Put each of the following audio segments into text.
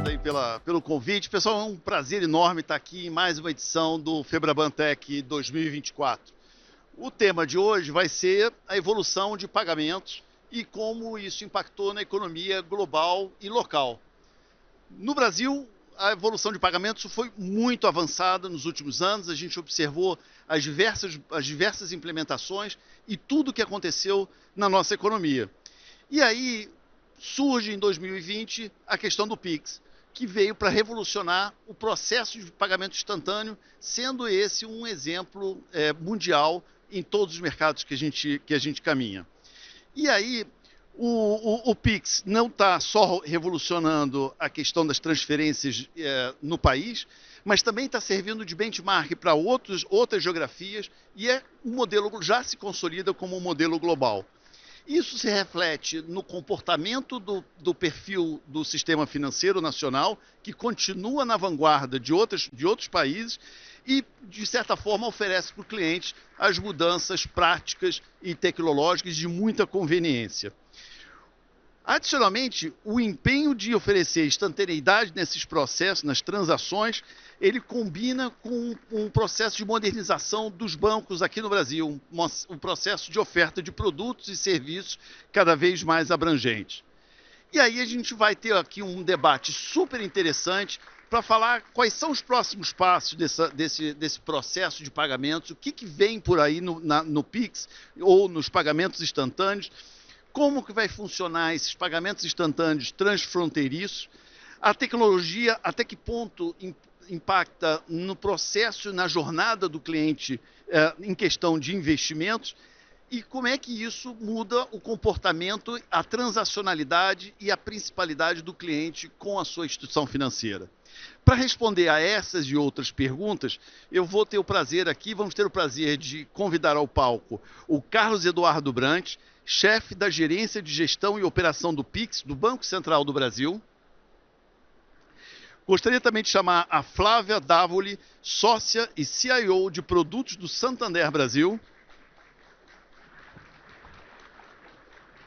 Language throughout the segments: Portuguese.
obrigado aí pelo convite. Pessoal, é um prazer enorme estar aqui em mais uma edição do Febraban Tech 2024. O tema de hoje vai ser a evolução de pagamentos e como isso impactou na economia global e local. No Brasil, a evolução de pagamentos foi muito avançada nos últimos anos. A gente observou as diversas implementações e tudo o que aconteceu na nossa economia. E aí surge em 2020 a questão do Pix, que veio para revolucionar o processo de pagamento instantâneo, sendo esse um exemplo mundial em todos os mercados que a gente caminha. E aí, o Pix não está só revolucionando a questão das transferências no país, mas também está servindo de benchmark para outras geografias e um modelo já se consolida como um modelo global. Isso se reflete no comportamento do perfil do sistema financeiro nacional, que continua na vanguarda de outros países e, de certa forma, oferece para o cliente as mudanças práticas e tecnológicas de muita conveniência. Adicionalmente, o empenho de oferecer instantaneidade nesses processos, nas transações, ele combina com um processo de modernização dos bancos aqui no Brasil, um processo de oferta de produtos e serviços cada vez mais abrangente. E aí a gente vai ter aqui um debate super interessante para falar quais são os próximos passos desse processo de pagamentos, o que vem por aí no Pix ou nos pagamentos instantâneos, como que vai funcionar esses pagamentos instantâneos transfronteiriços, a tecnologia, até que ponto impacta no processo, na jornada do cliente em questão de investimentos, e como é que isso muda o comportamento, a transacionalidade e a principalidade do cliente com a sua instituição financeira. Para responder a essas e outras perguntas, eu vou ter o prazer aqui, vamos ter o prazer de convidar ao palco o Carlos Eduardo Brant, chefe da Gerência de Gestão e Operação do Pix, do Banco Central do Brasil. Gostaria também de chamar a Flávia Davoli, sócia e CIO de produtos do Santander Brasil.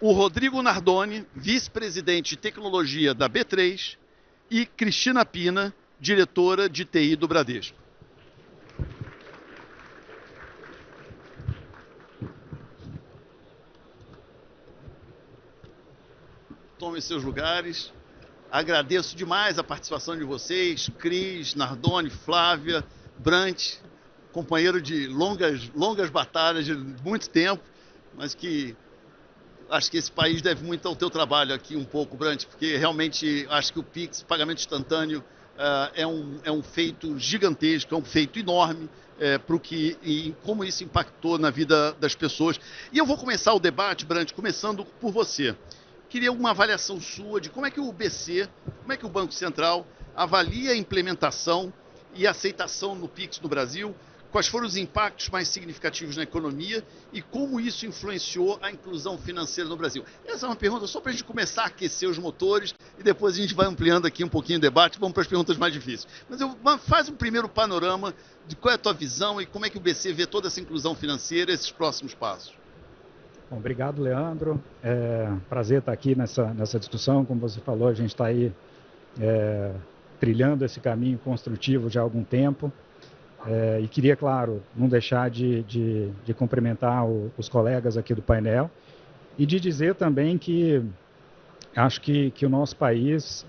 O Rodrigo Nardoni, vice-presidente de tecnologia da B3. E Cristina Pina, diretora de TI do Bradesco. Tomem seus lugares. Agradeço demais a participação de vocês, Cris, Nardoni, Flávia, Brant, companheiro de longas batalhas de muito tempo, mas que acho que esse país deve muito ao teu trabalho aqui um pouco, Brant, porque realmente acho que o Pix, pagamento instantâneo, é um feito gigantesco, é um feito enorme e como isso impactou na vida das pessoas. E eu vou começar o debate, Brant, começando por você. Queria uma avaliação sua de como é que o BC, como é que o Banco Central avalia a implementação e aceitação no Pix no Brasil, quais foram os impactos mais significativos na economia e como isso influenciou a inclusão financeira no Brasil. Essa é uma pergunta só para a gente começar a aquecer os motores e depois a gente vai ampliando aqui um pouquinho o debate, vamos para as perguntas mais difíceis. Mas faz um primeiro panorama de qual é a tua visão e como é que o BC vê toda essa inclusão financeira e esses próximos passos. Bom, obrigado, Leandro. Prazer estar aqui nessa discussão. Como você falou, a gente está aí trilhando esse caminho construtivo já há algum tempo. E queria, claro, não deixar de cumprimentar os colegas aqui do painel e de dizer também que acho que o nosso país,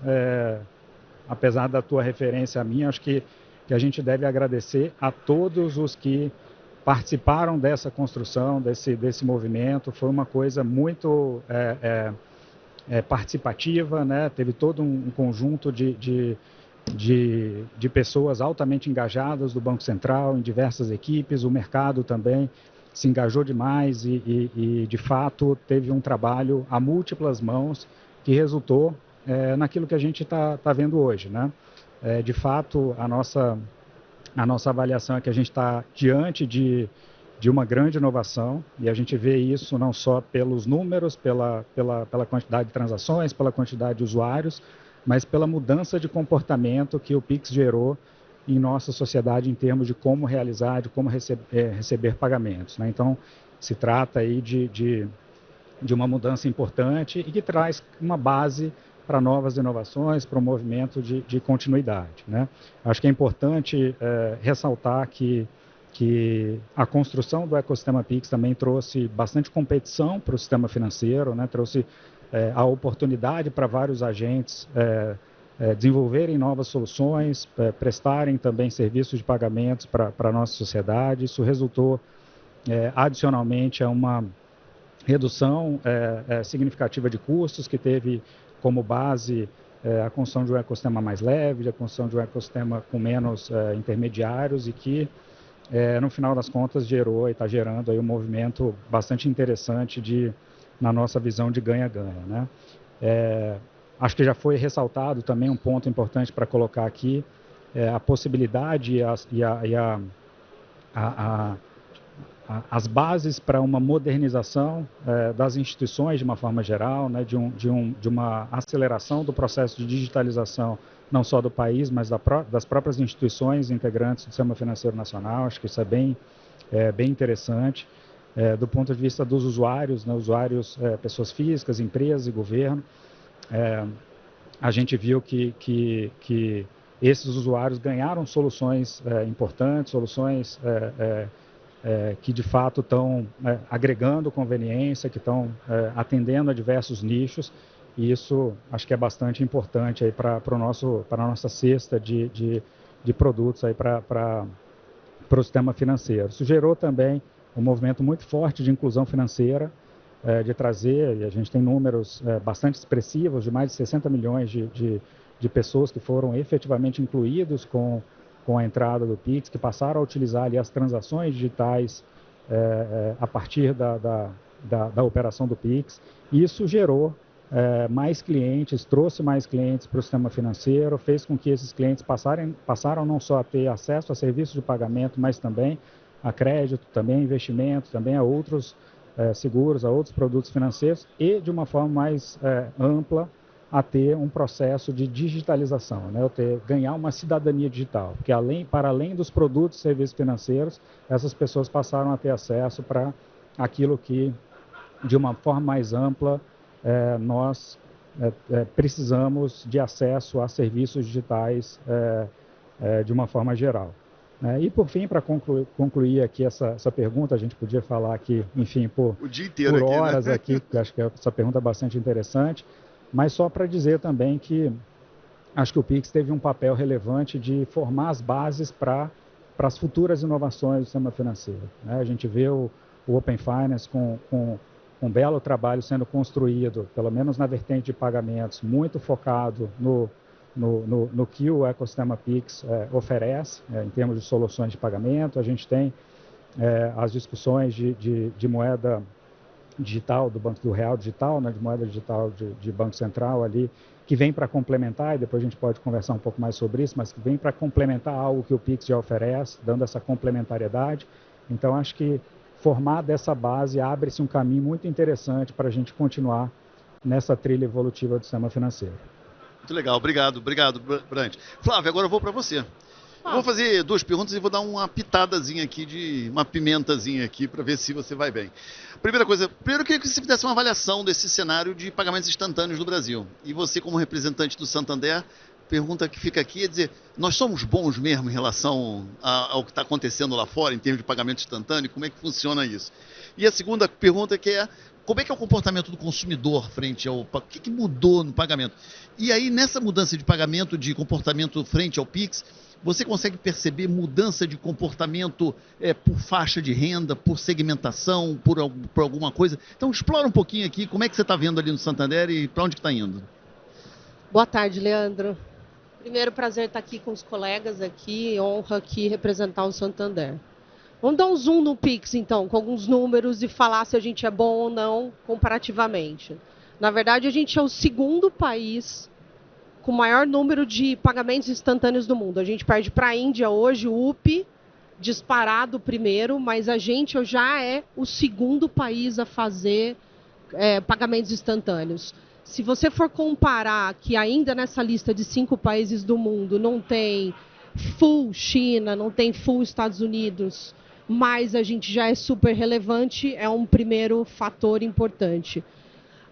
apesar da tua referência a mim, acho que a gente deve agradecer a todos os que participaram dessa construção, desse movimento. Foi uma coisa muito participativa, né? Teve todo um conjunto de pessoas altamente engajadas do Banco Central, em diversas equipes, o mercado também se engajou demais e de fato, teve um trabalho a múltiplas mãos que resultou naquilo que a gente está vendo hoje, né? De fato, a nossa avaliação é que a gente está diante de uma grande inovação e a gente vê isso não só pelos números, pela quantidade de transações, pela quantidade de usuários, mas pela mudança de comportamento que o Pix gerou em nossa sociedade em termos de como realizar, de como receber pagamentos, né? Então, se trata aí de uma mudança importante e que traz uma base para novas inovações, para um movimento de continuidade, né? Acho que é importante ressaltar que a construção do ecossistema Pix também trouxe bastante competição para o sistema financeiro, né? Trouxe a oportunidade para vários agentes desenvolverem novas soluções, prestarem também serviços de pagamentos para a nossa sociedade. Isso resultou, adicionalmente, a uma redução significativa de custos, que teve como base a construção de um ecossistema mais leve, a construção de um ecossistema com menos intermediários e que, no final das contas, gerou e está gerando aí um movimento bastante interessante na nossa visão de ganha-ganha, né? Acho que já foi ressaltado também um ponto importante para colocar aqui, a possibilidade as bases para uma modernização das instituições de uma forma geral, né, de uma aceleração do processo de digitalização, não só do país, mas das próprias instituições integrantes do Sistema Financeiro Nacional. Acho que isso é bem interessante. Do ponto de vista dos usuários, né, pessoas físicas, empresas e governo, a gente viu que esses usuários ganharam soluções importantes, soluções que de fato estão agregando conveniência, que estão atendendo a diversos nichos, e isso acho que é bastante importante aí para a nossa cesta de produtos aí para o sistema financeiro. Isso gerou também um movimento muito forte de inclusão financeira, de trazer, e a gente tem números bastante expressivos, de mais de 60 milhões de pessoas que foram efetivamente incluídos com a entrada do Pix, que passaram a utilizar ali as transações digitais a partir da operação do Pix. Isso gerou mais clientes, trouxe mais clientes para o sistema financeiro, fez com que esses clientes passaram não só a ter acesso a serviços de pagamento, mas também a crédito, também a investimento, também a outros seguros, a outros produtos financeiros e, de uma forma mais ampla, a ter um processo de digitalização, né? Ganhar uma cidadania digital, porque para além dos produtos e serviços financeiros, essas pessoas passaram a ter acesso para aquilo que, de uma forma mais ampla, nós precisamos de acesso a serviços digitais de uma forma geral. E, por fim, para concluir aqui essa pergunta, a gente podia falar aqui, enfim, por horas aqui, porque acho que essa pergunta é bastante interessante, mas só para dizer também que acho que o Pix teve um papel relevante de formar as bases para as futuras inovações do sistema financeiro, né? A gente vê o Open Finance com um belo trabalho sendo construído, pelo menos na vertente de pagamentos, muito focado no que o ecossistema Pix oferece, em termos de soluções de pagamento. A gente tem as discussões de moeda digital, do real digital, né, de moeda digital de Banco Central ali, que vem para complementar, e depois a gente pode conversar um pouco mais sobre isso, mas que vem para complementar algo que o Pix já oferece, dando essa complementariedade. Então, acho que formar dessa base abre-se um caminho muito interessante para a gente continuar nessa trilha evolutiva do sistema financeiro. Muito legal, obrigado, Brant. Flávio, agora eu vou para você. Eu vou fazer 2 perguntas e vou dar uma pitadazinha aqui, uma pimentazinha aqui, para ver se você vai bem. Primeiro eu queria que você fizesse uma avaliação desse cenário de pagamentos instantâneos no Brasil. E você, como representante do Santander, pergunta que fica aqui é dizer, nós somos bons mesmo em relação ao que está acontecendo lá fora, em termos de pagamento instantâneo? Como é que funciona isso? E a segunda pergunta que é, como é que é o comportamento do consumidor frente ao... O que mudou no pagamento? E aí, nessa mudança de pagamento, de comportamento frente ao Pix, você consegue perceber mudança de comportamento por faixa de renda, por segmentação, por alguma coisa? Então, explora um pouquinho aqui, como é que você está vendo ali no Santander e para onde que está indo? Boa tarde, Leandro. Primeiro, prazer estar aqui com os colegas aqui, honra aqui representar o Santander. Vamos dar um zoom no Pix, então, com alguns números e falar se a gente é bom ou não comparativamente. Na verdade, a gente é o segundo país com o maior número de pagamentos instantâneos do mundo. A gente perde para a Índia hoje, o UPI, disparado primeiro, mas a gente já é o segundo país a fazer pagamentos instantâneos. Se você for comparar que ainda nessa lista de 5 países do mundo não tem full China, não tem full Estados Unidos, mas a gente já é super relevante, é um primeiro fator importante.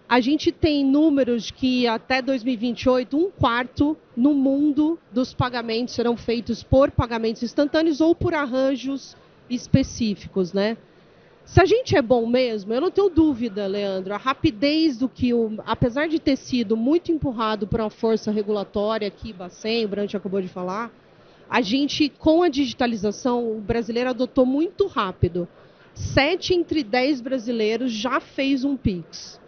A gente tem números que até 2028, um quarto no mundo dos pagamentos serão feitos por pagamentos instantâneos ou por arranjos específicos, né? Se a gente é bom mesmo, eu não tenho dúvida, Leandro, a rapidez do que, apesar de ter sido muito empurrado por uma força regulatória aqui, Bacen, o Brant acabou de falar, a gente, com a digitalização, o brasileiro adotou muito rápido. 7 entre 10 brasileiros já fez um Pix.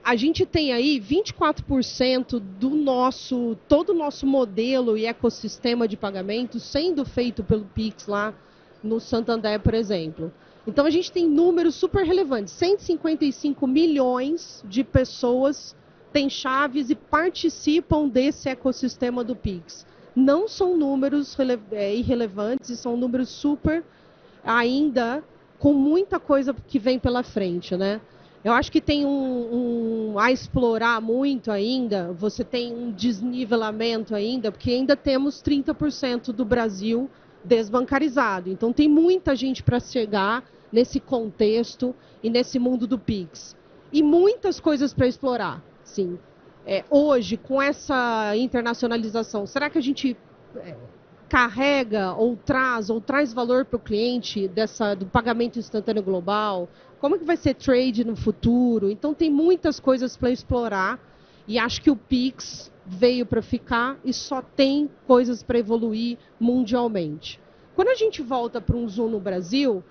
A gente tem aí 24% do todo o nosso modelo e ecossistema de pagamento sendo feito pelo Pix lá no Santander, por exemplo. Então a gente tem números super relevantes. 155 milhões de pessoas têm chaves e participam desse ecossistema do Pix. Não são números irrelevantes, são números super ainda com muita coisa que vem pela frente, né? Eu acho que tem a explorar muito ainda, você tem um desnivelamento ainda, porque ainda temos 30% do Brasil desbancarizado. Então tem muita gente para chegar nesse contexto e nesse mundo do Pix. E muitas coisas para explorar, sim. Hoje, com essa internacionalização, será que a gente carrega ou traz valor para o cliente do pagamento instantâneo global? Como que vai ser trade no futuro? Então tem muitas coisas para explorar e acho que o Pix veio para ficar e só tem coisas para evoluir mundialmente. Quando a gente volta para um zoom no Brasil,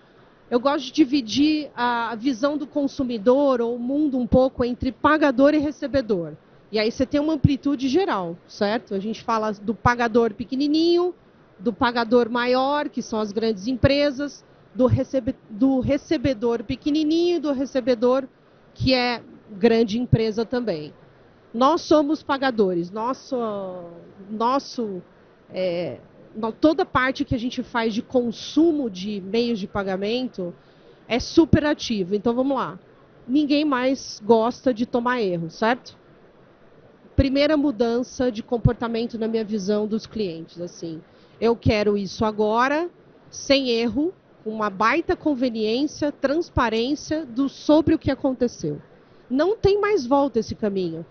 eu gosto de dividir a visão do consumidor ou o mundo um pouco entre pagador e recebedor. E aí você tem uma amplitude geral, certo? A gente fala do pagador pequenininho, do pagador maior, que são as grandes empresas, do recebedor pequenininho e do recebedor que é grande empresa também. Nós somos pagadores. Toda parte que a gente faz de consumo de meios de pagamento é super ativo. Então, vamos lá. Ninguém mais gosta de tomar erro, certo? Primeira mudança de comportamento na minha visão dos clientes. Assim, eu quero isso agora, sem erro, com uma baita conveniência, transparência sobre o que aconteceu. Não tem mais volta esse caminho.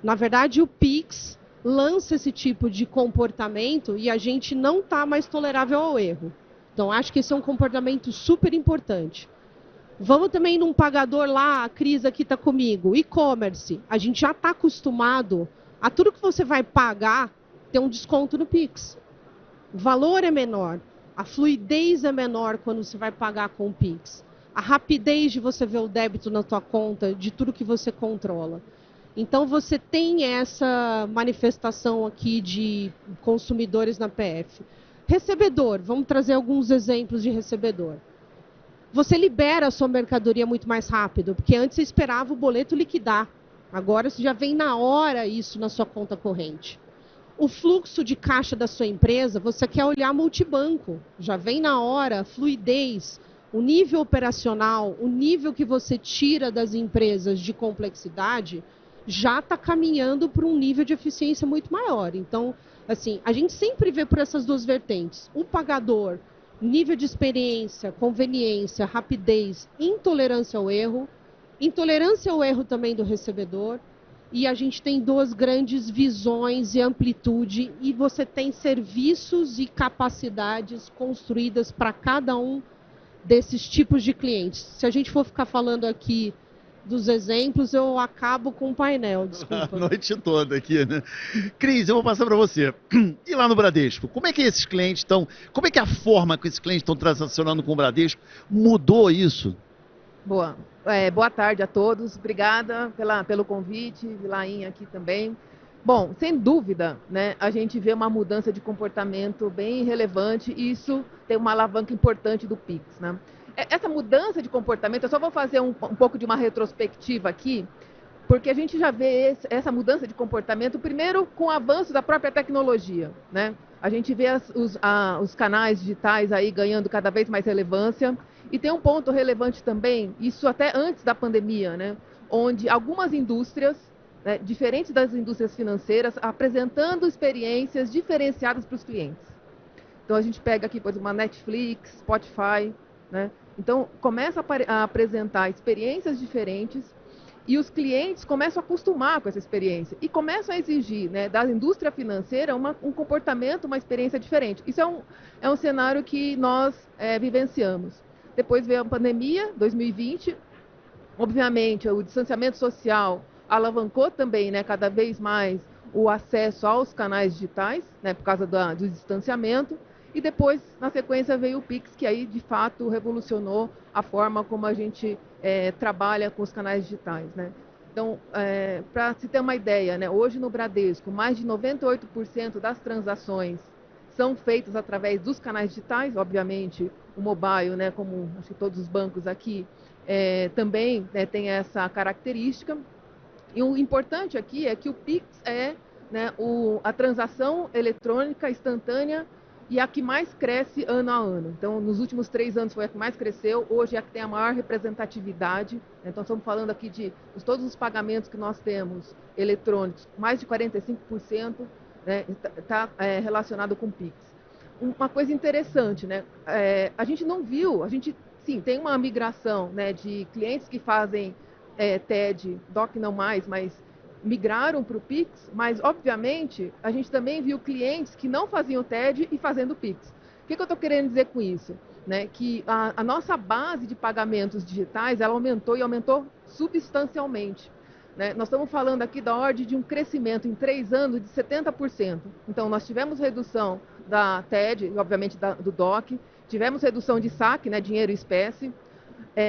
Na verdade, o Pix lança esse tipo de comportamento e a gente não está mais tolerável ao erro. Então, acho que esse é um comportamento super importante. Vamos também num pagador lá, a Cris aqui está comigo, e-commerce. A gente já está acostumado a tudo que você vai pagar ter um desconto no Pix. O valor é menor, a fluidez é menor quando você vai pagar com o Pix. A rapidez de você ver o débito na tua conta, de tudo que você controla. Então, você tem essa manifestação aqui de consumidores na PF. Recebedor, vamos trazer alguns exemplos de recebedor. Você libera a sua mercadoria muito mais rápido, porque antes você esperava o boleto liquidar. Agora já vem na hora isso na sua conta corrente. O fluxo de caixa da sua empresa, você quer olhar multibanco. Já vem na hora, fluidez, o nível operacional, o nível que você tira das empresas de complexidade, já está caminhando para um nível de eficiência muito maior. Então, assim, a gente sempre vê por essas duas vertentes. O pagador, nível de experiência, conveniência, rapidez, intolerância ao erro também do recebedor, e a gente tem duas grandes visões e amplitude, e você tem serviços e capacidades construídas para cada um desses tipos de clientes. Se a gente for ficar falando aqui dos exemplos, eu acabo com o painel, desculpa. A noite toda aqui, né? Cris, eu vou passar para você. E lá no Bradesco, como é que esses clientes estão, como é que a forma que esses clientes estão transacionando com o Bradesco mudou isso? Boa tarde a todos, obrigada pelo convite, Vilainha aqui também. Bom, sem dúvida, né, a gente vê uma mudança de comportamento bem relevante e isso tem uma alavanca importante do Pix, né? Essa mudança de comportamento, eu só vou fazer um pouco de uma retrospectiva aqui, porque a gente já vê essa mudança de comportamento, primeiro, com o avanço da própria tecnologia, né? A gente vê os canais digitais aí ganhando cada vez mais relevância, e tem um ponto relevante também, isso até antes da pandemia, né? Onde algumas indústrias, né, diferentes das indústrias financeiras, apresentando experiências diferenciadas para os clientes. Então, a gente pega aqui, por exemplo, a Netflix, Spotify, né? Então, começa a apresentar experiências diferentes E os clientes começam a acostumar com essa experiência e começam a exigir, né, da indústria financeira um comportamento, uma experiência diferente. Isso é um cenário que nós vivenciamos. Depois veio a pandemia, 2020. Obviamente, o distanciamento social alavancou também, né, cada vez mais o acesso aos canais digitais, né, por causa do distanciamento. E depois, na sequência, veio o Pix, que aí, de fato, revolucionou a forma como a gente trabalha com os canais digitais, né? Então, para se ter uma ideia, né, hoje no Bradesco, mais de 98% das transações são feitas através dos canais digitais, obviamente, o mobile, né, como acho que todos os bancos aqui, também, né, tem essa característica. E o importante aqui é que o Pix é, né, a transação eletrônica instantânea e a que mais cresce ano a ano. Então, nos últimos 3 anos foi a que mais cresceu, hoje é a que tem a maior representatividade. Então, estamos falando aqui de todos os pagamentos que nós temos eletrônicos, mais de 45%, né, está relacionado com o Pix. Uma coisa interessante, né, a gente não viu, sim, tem uma migração, né, de clientes que fazem TED, DOC não mais, mas migraram para o Pix, mas, obviamente, a gente também viu clientes que não faziam TED e fazendo Pix. O que eu estou querendo dizer com isso? Né, que a nossa base de pagamentos digitais, ela aumentou e aumentou substancialmente. Né? Nós estamos falando aqui da ordem de um crescimento em 3 anos de 70%. Então, nós tivemos redução da TED, e, obviamente, do DOC, tivemos redução de saque, né, dinheiro em espécie.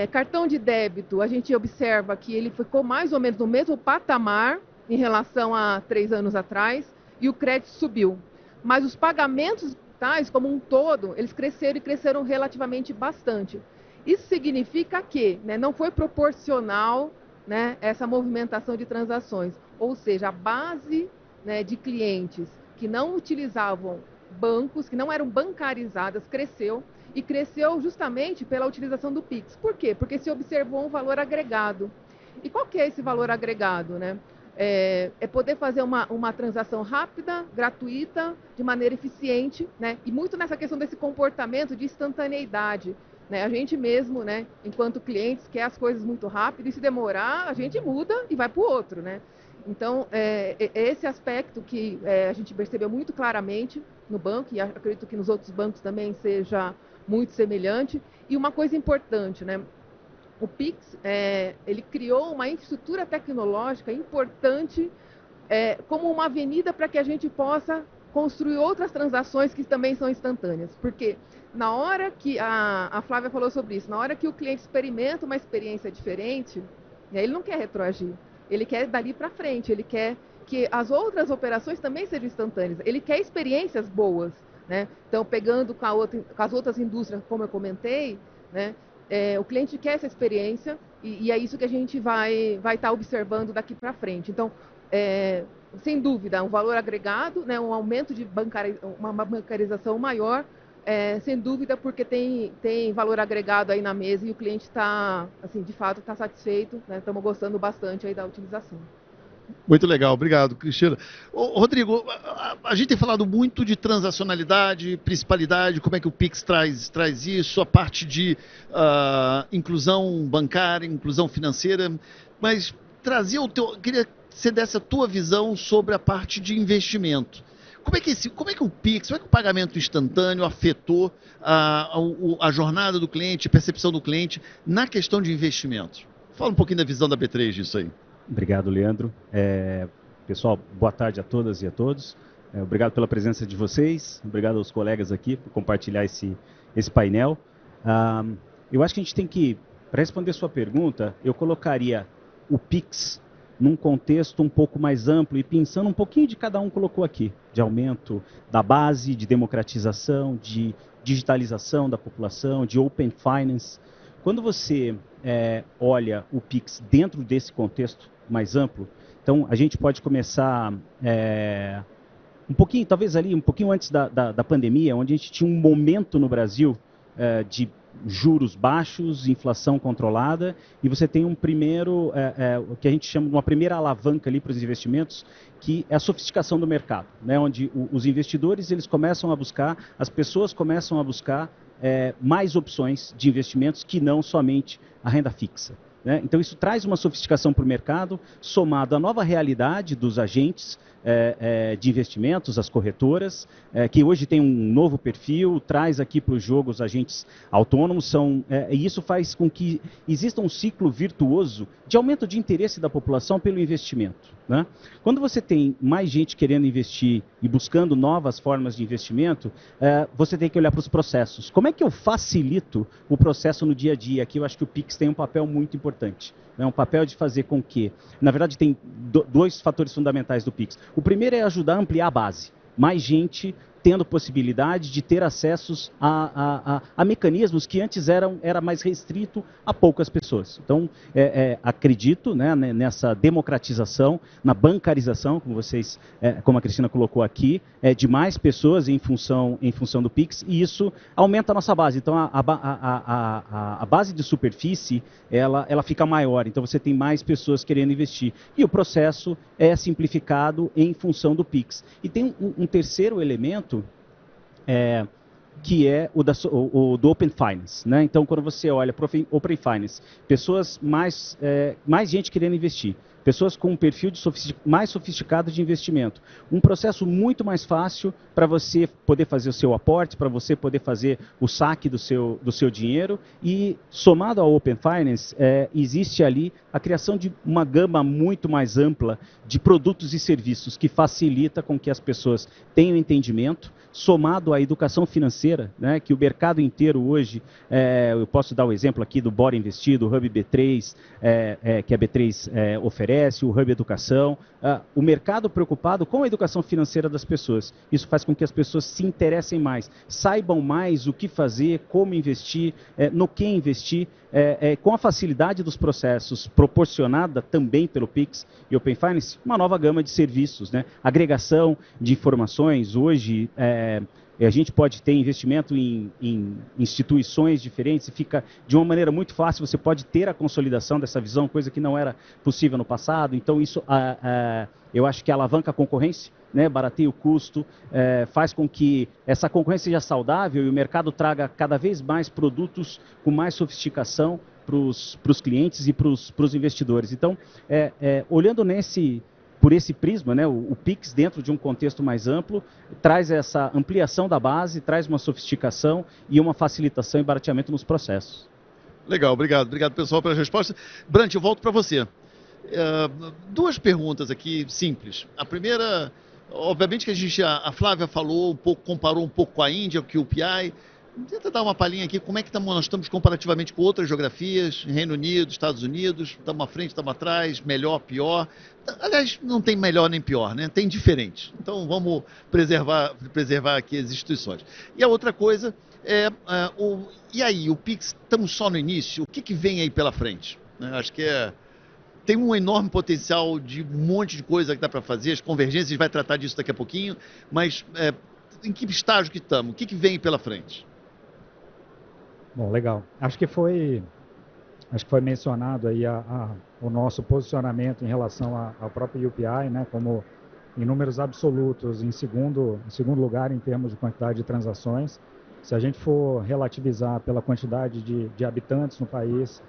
Cartão de débito, a gente observa que ele ficou mais ou menos no mesmo patamar em relação a 3 anos atrás, e o crédito subiu. Mas os pagamentos digitais, como um todo, eles cresceram e cresceram relativamente bastante. Isso significa que, né, não foi proporcional, né, essa movimentação de transações. Ou seja, a base, né, de clientes que não utilizavam bancos, que não eram bancarizadas, cresceu. E cresceu justamente pela utilização do Pix. Por quê? Porque se observou um valor agregado. E qual que é esse valor agregado, né? É poder fazer uma transação rápida, gratuita, de maneira eficiente, né? E muito nessa questão desse comportamento de instantaneidade, né? A gente mesmo, né, enquanto clientes, quer as coisas muito rápido, e se demorar, a gente muda e vai para o outro, né? Então, esse aspecto que a gente percebeu muito claramente no banco, e acredito que nos outros bancos também seja muito semelhante. E uma coisa importante, né? O Pix, ele criou uma infraestrutura tecnológica importante como uma avenida para que a gente possa construir outras transações que também são instantâneas. Porque na hora que, a Flávia falou sobre isso, na hora que o cliente experimenta uma experiência diferente, né, ele não quer retroagir, ele quer dali para frente, ele quer que as outras operações também sejam instantâneas, ele quer experiências boas. Né? Então, pegando com as outras indústrias, como eu comentei, né, o cliente quer essa experiência e é isso que a gente vai estar observando daqui para frente. Então, sem dúvida, um valor agregado, né, um aumento de uma bancarização maior, sem dúvida, porque tem valor agregado aí na mesa e o cliente está, assim, de fato, está satisfeito, né? Estamos gostando bastante aí da utilização. Muito legal, obrigado, Cristina. Rodrigo, a gente tem falado muito de transacionalidade, principalidade, como é que o Pix traz isso, a parte de inclusão bancária, inclusão financeira, mas queria que você desse a tua visão sobre a parte de investimento. Como é que o Pix, como é que o pagamento instantâneo afetou a jornada do cliente, a percepção do cliente na questão de investimentos? Fala um pouquinho da visão da B3 disso aí. Obrigado, Leandro. Pessoal, boa tarde a todas e a todos. Obrigado pela presença de vocês, obrigado aos colegas aqui por compartilhar esse painel. Eu acho que a gente tem que, para responder sua pergunta, eu colocaria o Pix num contexto um pouco mais amplo e pensando um pouquinho de cada um colocou aqui, de aumento da base, de democratização, de digitalização da população, de open finance. Quando você olha o Pix dentro desse contexto mais amplo, então a gente pode começar um pouquinho, talvez ali, um pouquinho antes da pandemia, onde a gente tinha um momento no Brasil de juros baixos, inflação controlada, e você tem um primeiro, o que a gente chama de uma primeira alavanca ali para os investimentos, que é a sofisticação do mercado, né, onde os investidores eles começam a buscar, as pessoas começam a buscar mais opções de investimentos que não somente a renda fixa. né? Então isso traz uma sofisticação para o mercado, somado à nova realidade dos agentes de investimentos, as corretoras, que hoje tem um novo perfil, traz aqui para o jogo os agentes autônomos, e isso faz com que exista um ciclo virtuoso de aumento de interesse da população pelo investimento, né? Quando você tem mais gente querendo investir e buscando novas formas de investimento, você tem que olhar para os processos. Como é que eu facilito o processo no dia a dia? Aqui eu acho que o Pix tem um papel muito importante. Um papel de fazer com que, na verdade, tem dois fatores fundamentais do Pix. O primeiro é ajudar a ampliar a base. Mais gente tendo possibilidade de ter acessos a mecanismos que antes era mais restrito a poucas pessoas. Então, acredito, né, nessa democratização, na bancarização, como a Cristina colocou aqui, de mais pessoas em função do Pix, e isso aumenta a nossa base. Então, a base de superfície, ela fica maior, então você tem mais pessoas querendo investir. E o processo é simplificado em função do Pix. E tem um terceiro elemento, que é o do Open Finance, né? Então, quando você olha para o Open Finance, pessoas mais gente querendo investir, pessoas com um perfil mais sofisticado de investimento, um processo muito mais fácil para você poder fazer o seu aporte, para você poder fazer o saque do seu dinheiro, e somado ao Open Finance, existe ali a criação de uma gama muito mais ampla de produtos e serviços que facilita com que as pessoas tenham entendimento, somado à educação financeira, né, que o mercado inteiro hoje, eu posso dar o exemplo aqui do Bora Investir, do Hub B3, que a B3 oferece, o Hub Educação, o mercado preocupado com a educação financeira das pessoas. Isso faz com que as pessoas se interessem mais, saibam mais o que fazer, como investir, no que investir, com a facilidade dos processos proporcionada também pelo Pix e Open Finance, uma nova gama de serviços, né? Agregação de informações. Hoje a gente pode ter investimento em instituições diferentes, e fica de uma maneira muito fácil, você pode ter a consolidação dessa visão, coisa que não era possível no passado. Então isso eu acho que alavanca a concorrência, né, barateia o custo, faz com que essa concorrência seja saudável e o mercado traga cada vez mais produtos com mais sofisticação para os clientes e para os investidores. Então, olhando por esse prisma, né, o Pix, dentro de um contexto mais amplo, traz essa ampliação da base, traz uma sofisticação e uma facilitação e barateamento nos processos. Legal, obrigado. Obrigado, pessoal, pelas respostas. Brant, eu volto para você. Duas perguntas aqui simples. A primeira, obviamente que a Flávia falou um pouco, comparou um pouco com a Índia, com o QPI. Tenta dar uma palhinha aqui, como é que nós estamos comparativamente com outras geografias, Reino Unido, Estados Unidos, estamos à frente, estamos atrás, melhor, pior. Aliás, não tem melhor nem pior, né? Tem diferente. Então vamos preservar aqui as instituições. E a outra coisa e aí, o Pix, estamos só no início, o que vem aí pela frente? Acho que tem um enorme potencial de um monte de coisa que dá para fazer, as convergências, a gente vai tratar disso daqui a pouquinho, mas em que estágio que estamos? O que vem aí pela frente? Bom, legal. Acho que foi mencionado aí o nosso posicionamento em relação ao próprio UPI, né, como em números absolutos, em segundo lugar em termos de quantidade de transações. Se a gente for relativizar pela quantidade de habitantes no país,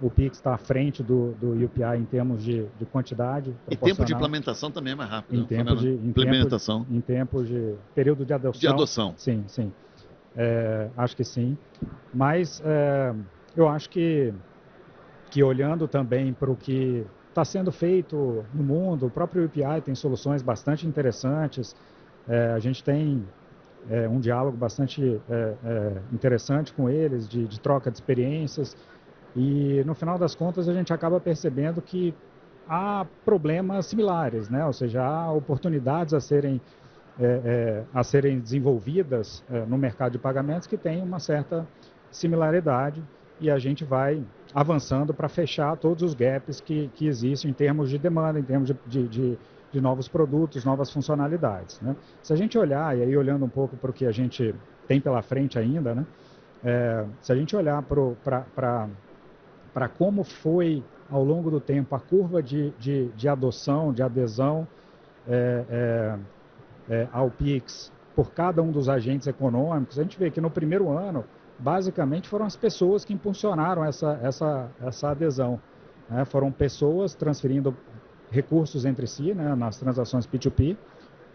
o Pix está à frente do UPI em termos de quantidade. E tempo de implementação também é mais rápido. Em tempo de período de adoção. De adoção. Sim, sim. Acho que sim. Mas eu acho que olhando também para o que está sendo feito no mundo, o próprio UPI tem soluções bastante interessantes. A gente tem um diálogo bastante interessante com eles, de troca de experiências. E, no final das contas, a gente acaba percebendo que há problemas similares, né? Ou seja, há oportunidades a serem desenvolvidas no mercado de pagamentos que têm uma certa similaridade, e a gente vai avançando para fechar todos os gaps que existem em termos de demanda, em termos de novos produtos, novas funcionalidades, né? Se a gente olhar, e aí olhando um pouco para o que a gente tem pela frente ainda, né? Se a gente olhar para como foi ao longo do tempo a curva de adoção, de adesão ao Pix por cada um dos agentes econômicos, a gente vê que no primeiro ano basicamente foram as pessoas que impulsionaram essa adesão, né? Foram pessoas transferindo recursos entre si, né, nas transações P2P,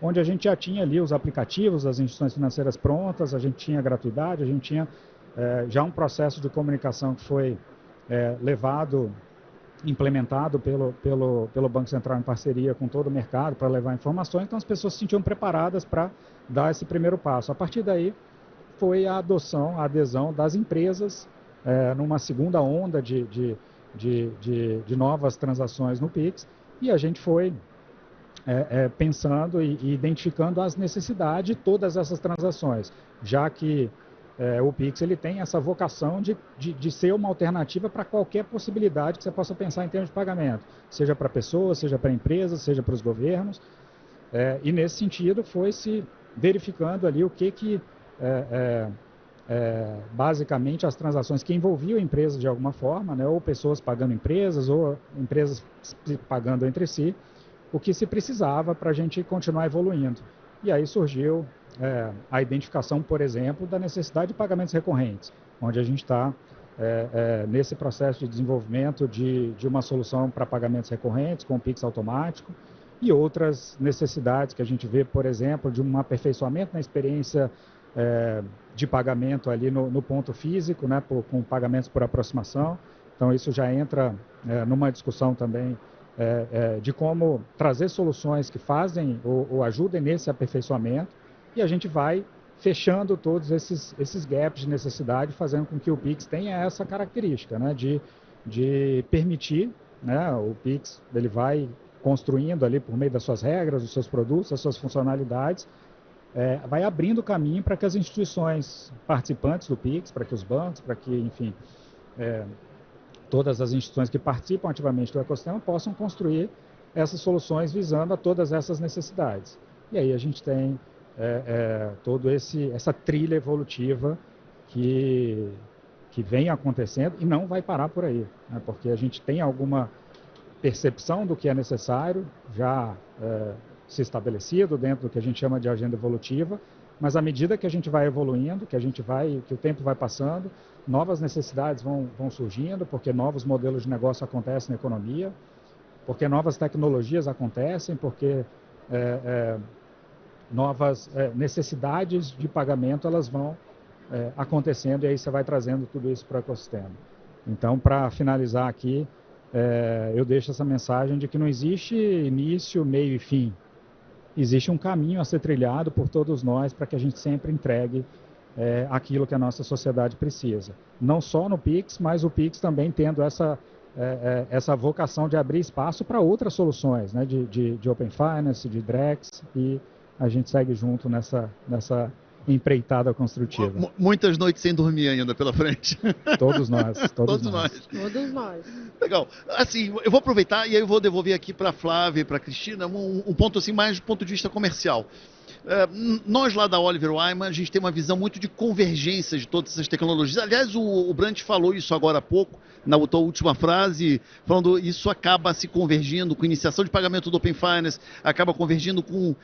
onde a gente já tinha ali os aplicativos das instituições financeiras prontas, a gente tinha gratuidade, a gente tinha já um processo de comunicação que foi implementado pelo Banco Central em parceria com todo o mercado para levar informações, então as pessoas se sentiam preparadas para dar esse primeiro passo. A partir daí foi a adesão das empresas numa segunda onda de novas transações no Pix, e a gente foi pensando e identificando as necessidades de todas essas transações, já que o Pix ele tem essa vocação de ser uma alternativa para qualquer possibilidade que você possa pensar em termos de pagamento, seja para pessoas, seja para empresas, seja para os governos. E nesse sentido foi se verificando ali o que basicamente as transações que envolviam empresas de alguma forma, né, ou pessoas pagando empresas, ou empresas pagando entre si, o que se precisava para a gente continuar evoluindo. E aí surgiu a identificação, por exemplo, da necessidade de pagamentos recorrentes, onde a gente está nesse processo de desenvolvimento de uma solução para pagamentos recorrentes, com o Pix automático, e outras necessidades que a gente vê, por exemplo, de um aperfeiçoamento na experiência de pagamento ali no ponto físico, né, com pagamentos por aproximação. Então, isso já entra numa discussão também de como trazer soluções que fazem ou ajudem nesse aperfeiçoamento, e a gente vai fechando todos esses gaps de necessidade, fazendo com que o Pix tenha essa característica, né, de permitir, né, o Pix ele vai construindo ali por meio das suas regras, dos seus produtos, das suas funcionalidades, vai abrindo caminho para que as instituições participantes do Pix, para que os bancos, para que, enfim, todas as instituições que participam ativamente do ecossistema possam construir essas soluções visando a todas essas necessidades. E aí a gente tem toda essa trilha evolutiva que vem acontecendo e não vai parar por aí, né? Porque a gente tem alguma percepção do que é necessário, já se estabelecido dentro do que a gente chama de agenda evolutiva, mas à medida que a gente vai evoluindo, que o tempo vai passando, novas necessidades vão surgindo, porque novos modelos de negócio acontecem na economia, porque novas tecnologias acontecem, porque novas necessidades de pagamento elas vão acontecendo, e aí você vai trazendo tudo isso para o ecossistema. Então, para finalizar aqui, eu deixo essa mensagem de que não existe início, meio e fim. Existe um caminho a ser trilhado por todos nós para que a gente sempre entregue aquilo que a nossa sociedade precisa. Não só no Pix, mas o Pix também tendo essa vocação de abrir espaço para outras soluções, né, de Open Finance, de Drex, e a gente segue junto nessa empreitada construtiva. Muitas noites sem dormir ainda pela frente. Todos nós. Todos nós. Legal. Assim, eu vou aproveitar e aí eu vou devolver aqui para a Flávia e para a Cristina um ponto assim, mais do ponto de vista comercial. Nós lá da Oliver Wyman, a gente tem uma visão muito de convergência de todas essas tecnologias. Aliás, o Brant falou isso agora há pouco, na última frase, falando isso acaba se convergindo com iniciação de pagamento do Open Finance, acaba convergindo com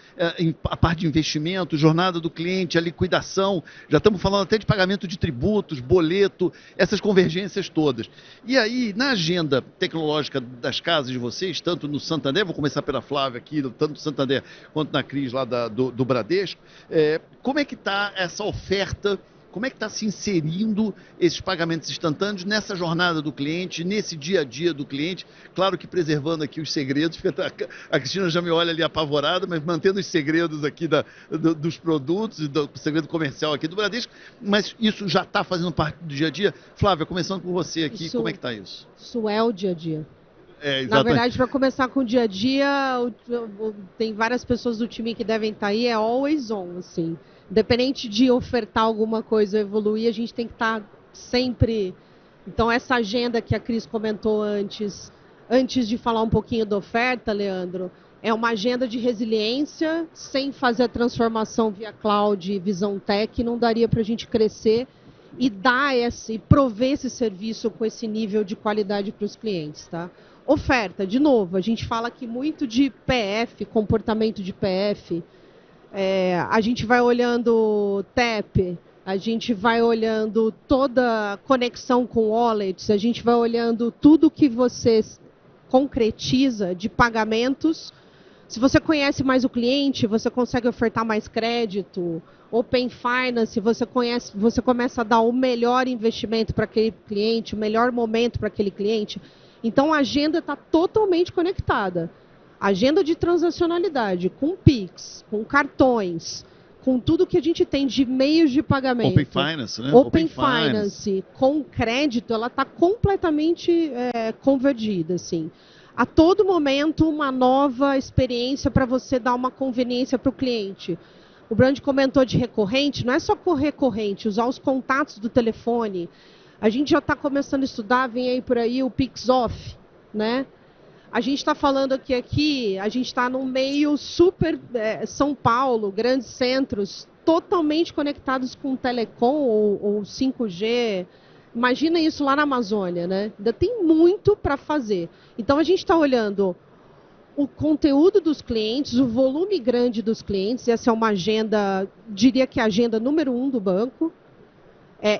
a parte de investimento, jornada do cliente, a liquidação. Já estamos falando até de pagamento de tributos, boleto, essas convergências todas. E aí, na agenda tecnológica das casas de vocês, tanto no Santander, vou começar pela Flávia aqui, tanto no Santander quanto na Cris lá do Bradesco, como é que está essa oferta, como é que está se inserindo esses pagamentos instantâneos nessa jornada do cliente, nesse dia a dia do cliente, claro que preservando aqui os segredos, a Cristina já me olha ali apavorada, mas mantendo os segredos aqui dos produtos e do segredo comercial aqui do Bradesco, mas isso já está fazendo parte do dia a dia. Flávia, começando com você aqui, como é que está isso? Isso é o dia a dia. Na verdade, para começar com o dia a dia, tem várias pessoas do time que devem estar aí, é always on, assim. Independente de ofertar alguma coisa ou evoluir, a gente tem que estar sempre... Então, essa agenda que a Cris comentou antes de falar um pouquinho da oferta, Leandro, é uma agenda de resiliência, sem fazer a transformação via cloud e visão tech, não daria para a gente crescer e prover esse serviço com esse nível de qualidade para os clientes, tá? Oferta, de novo, a gente fala aqui muito de PF, comportamento de PF, a gente vai olhando TEP, a gente vai olhando toda a conexão com wallets, a gente vai olhando tudo que você concretiza de pagamentos. Se você conhece mais o cliente, você consegue ofertar mais crédito. Open Finance, você começa a dar o melhor investimento para aquele cliente, o melhor momento para aquele cliente. Então a agenda está totalmente conectada. Agenda de transacionalidade, com Pix, com cartões, com tudo que a gente tem de meios de pagamento. Open Finance, né? Open Finance, com crédito, ela está completamente convergida, assim. A todo momento, uma nova experiência para você dar uma conveniência para o cliente. O Brand comentou de recorrente, não é só recorrente, usar os contatos do telefone. A gente já está começando a estudar, vem aí por aí o Pix Off, né? A gente está falando aqui, a gente está num meio super São Paulo, grandes centros, totalmente conectados com telecom ou 5G. Imagina isso lá na Amazônia, né? Ainda tem muito para fazer. Então a gente está olhando o conteúdo dos clientes, o volume grande dos clientes, essa é uma agenda, diria que é a agenda número 1 do banco,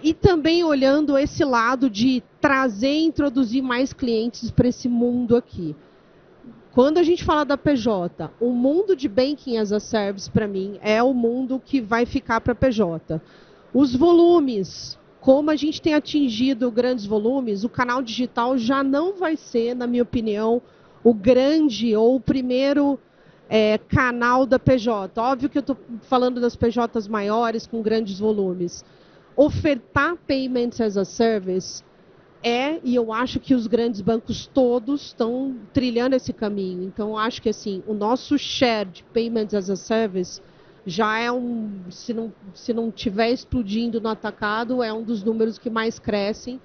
e também olhando esse lado de trazer e introduzir mais clientes para esse mundo aqui. Quando a gente fala da PJ, o mundo de Banking as a Service, para mim, é o mundo que vai ficar para a PJ. Os volumes, como a gente tem atingido grandes volumes, o canal digital já não vai ser, na minha opinião, o grande ou o primeiro canal da PJ. Óbvio que eu estou falando das PJs maiores, com grandes volumes. Ofertar Payments as a Service e eu acho que os grandes bancos todos estão trilhando esse caminho. Então, eu acho que assim, o nosso share de Payments as a Service já é se não estiver explodindo no atacado, é um dos números que mais crescem.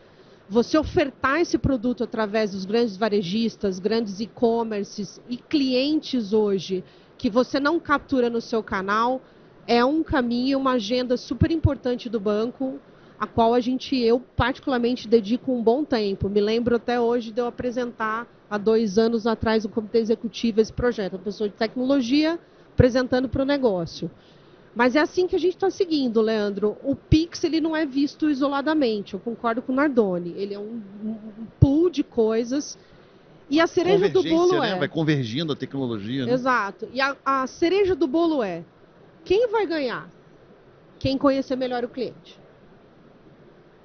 Você ofertar esse produto através dos grandes varejistas, grandes e-commerces e clientes hoje, que você não captura no seu canal, é um caminho, uma agenda super importante do banco, a qual eu particularmente dedico um bom tempo. Me lembro até hoje de eu apresentar, há 2 anos atrás, no Comitê Executivo esse projeto, uma pessoa de tecnologia apresentando para o negócio. Mas é assim que a gente está seguindo, Leandro. O Pix ele não é visto isoladamente, eu concordo com o Nardoni. Ele é um pool de coisas. E a cereja do bolo né? Vai convergindo a tecnologia. Né? Exato. E a cereja do bolo quem vai ganhar? Quem conhecer melhor o cliente.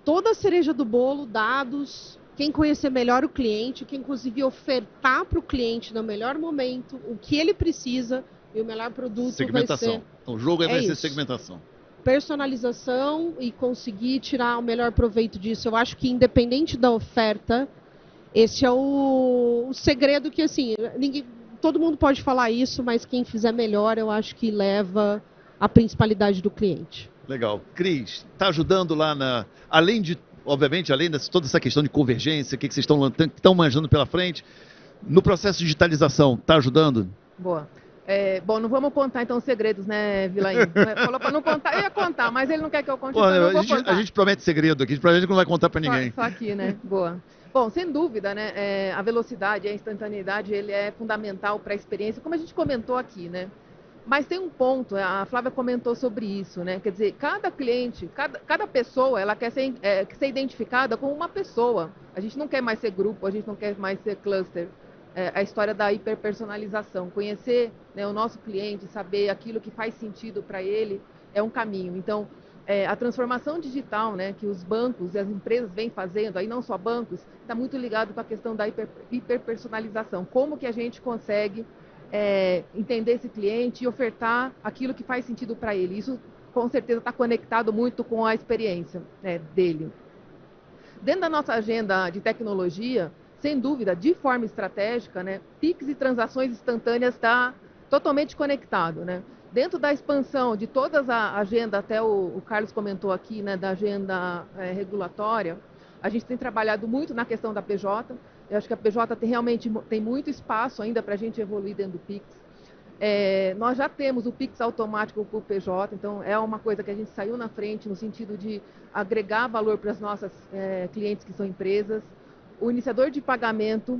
Toda a cereja do bolo, dados, quem conhecer melhor o cliente, quem conseguir ofertar para o cliente no melhor momento o que ele precisa e o melhor produto vai ser... Então, o jogo vai ser segmentação. Personalização e conseguir tirar o melhor proveito disso. Eu acho que independente da oferta, esse é o segredo que, assim, todo mundo pode falar isso, mas quem fizer melhor, eu acho que leva a principalidade do cliente. Legal. Cris, está ajudando lá obviamente, além de toda essa questão de convergência, o que vocês estão manjando pela frente, no processo de digitalização, está ajudando? Boa. Bom, não vamos contar então os segredos, né, Vilain? Falou para não contar, eu ia contar, mas ele não quer que eu conte, então eu não vou contar. A gente promete segredo aqui, a gente não vai contar para ninguém. Só aqui, né? Boa. Bom, sem dúvida, né, a velocidade, a instantaneidade, ele é fundamental para a experiência, como a gente comentou aqui, né? Mas tem um ponto, a Flávia comentou sobre isso, né? Quer dizer, cada cliente, cada pessoa, ela quer ser identificada como uma pessoa. A gente não quer mais ser grupo, a gente não quer mais ser cluster. A história da hiperpersonalização, conhecer, né, o nosso cliente, saber aquilo que faz sentido para ele, é um caminho. Então, a transformação digital, né, que os bancos e as empresas vêm fazendo, aí não só bancos, está muito ligado com a questão da hiperpersonalização. Como que a gente consegue entender esse cliente e ofertar aquilo que faz sentido para ele. Isso, com certeza, está conectado muito com a experiência, né, dele. Dentro da nossa agenda de tecnologia, sem dúvida, de forma estratégica, né, Pix e transações instantâneas está totalmente conectado, né? Dentro da expansão de toda a agenda, até o Carlos comentou aqui, né, da agenda regulatória, a gente tem trabalhado muito na questão da PJ. Eu acho que a PJ realmente tem muito espaço ainda para a gente evoluir dentro do Pix. Nós já temos o Pix automático para o PJ, então é uma coisa que a gente saiu na frente no sentido de agregar valor para as nossas clientes que são empresas. O iniciador de pagamento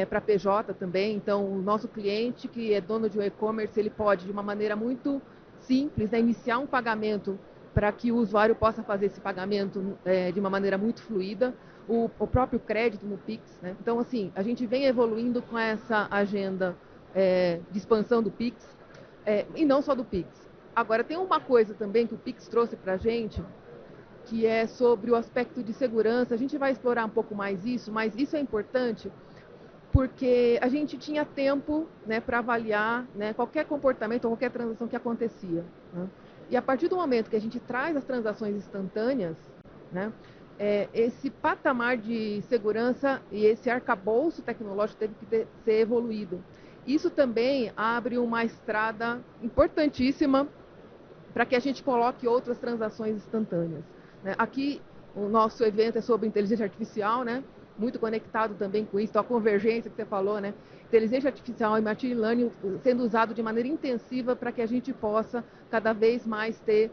para PJ também, então o nosso cliente que é dono de um e-commerce, ele pode de uma maneira muito simples, né, iniciar um pagamento para que o usuário possa fazer esse pagamento de uma maneira muito fluida, o próprio crédito no Pix, né? Então, assim, a gente vem evoluindo com essa agenda de expansão do Pix, e não só do Pix. Agora, tem uma coisa também que o Pix trouxe para a gente, que é sobre o aspecto de segurança. A gente vai explorar um pouco mais isso, mas isso é importante porque a gente tinha tempo, né, para avaliar, né, qualquer comportamento ou qualquer transação que acontecia, né? E a partir do momento que a gente traz as transações instantâneas, né, esse patamar de segurança e esse arcabouço tecnológico teve que ser evoluído. Isso também abre uma estrada importantíssima para que a gente coloque outras transações instantâneas, né? Aqui, o nosso evento é sobre inteligência artificial, né? Muito conectado também com isso, então a convergência que você falou, né? Inteligência artificial e machine learning sendo usado de maneira intensiva para que a gente possa cada vez mais ter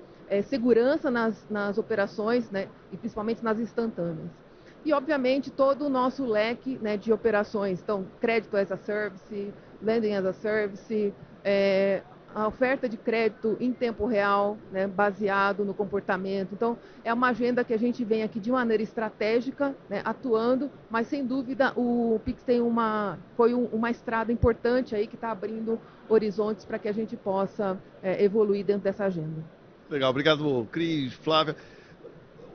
segurança nas operações, né? E principalmente nas instantâneas. E, obviamente, todo o nosso leque, né, de operações, então, crédito as a service, lending as a service, a oferta de crédito em tempo real, né, baseado no comportamento. Então, é uma agenda que a gente vem aqui de maneira estratégica, né, atuando, mas, sem dúvida, o Pix foi uma estrada importante aí que está abrindo horizontes para que a gente possa evoluir dentro dessa agenda. Legal, obrigado, Cris, Flávia.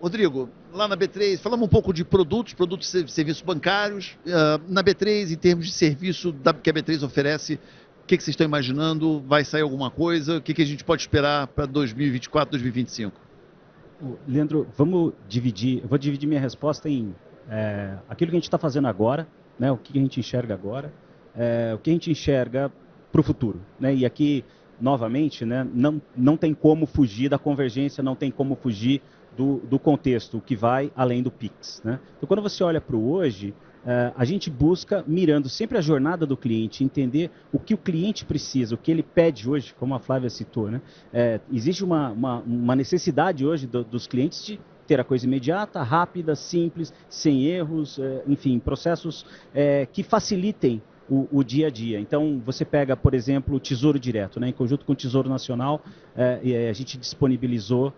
Rodrigo, lá na B3, falamos um pouco de produtos e serviços bancários. Na B3, em termos de serviço que a B3 oferece, o que vocês estão imaginando? Vai sair alguma coisa? O que a gente pode esperar para 2024, 2025? Leandro, eu vou dividir minha resposta em aquilo que a gente está fazendo agora, né, o que a gente enxerga agora, o que a gente enxerga para o futuro, né? E aqui, novamente, né, não tem como fugir da convergência, não tem como fugir do contexto, que vai além do Pix, né? Então, quando você olha para o hoje, a gente busca, mirando sempre a jornada do cliente, entender o que o cliente precisa, o que ele pede hoje, como a Flávia citou, né? Existe uma necessidade hoje dos clientes de ter a coisa imediata, rápida, simples, sem erros, enfim, processos que facilitem o dia a dia. Então, você pega, por exemplo, o Tesouro Direto, né? Em conjunto com o Tesouro Nacional, a gente disponibilizou.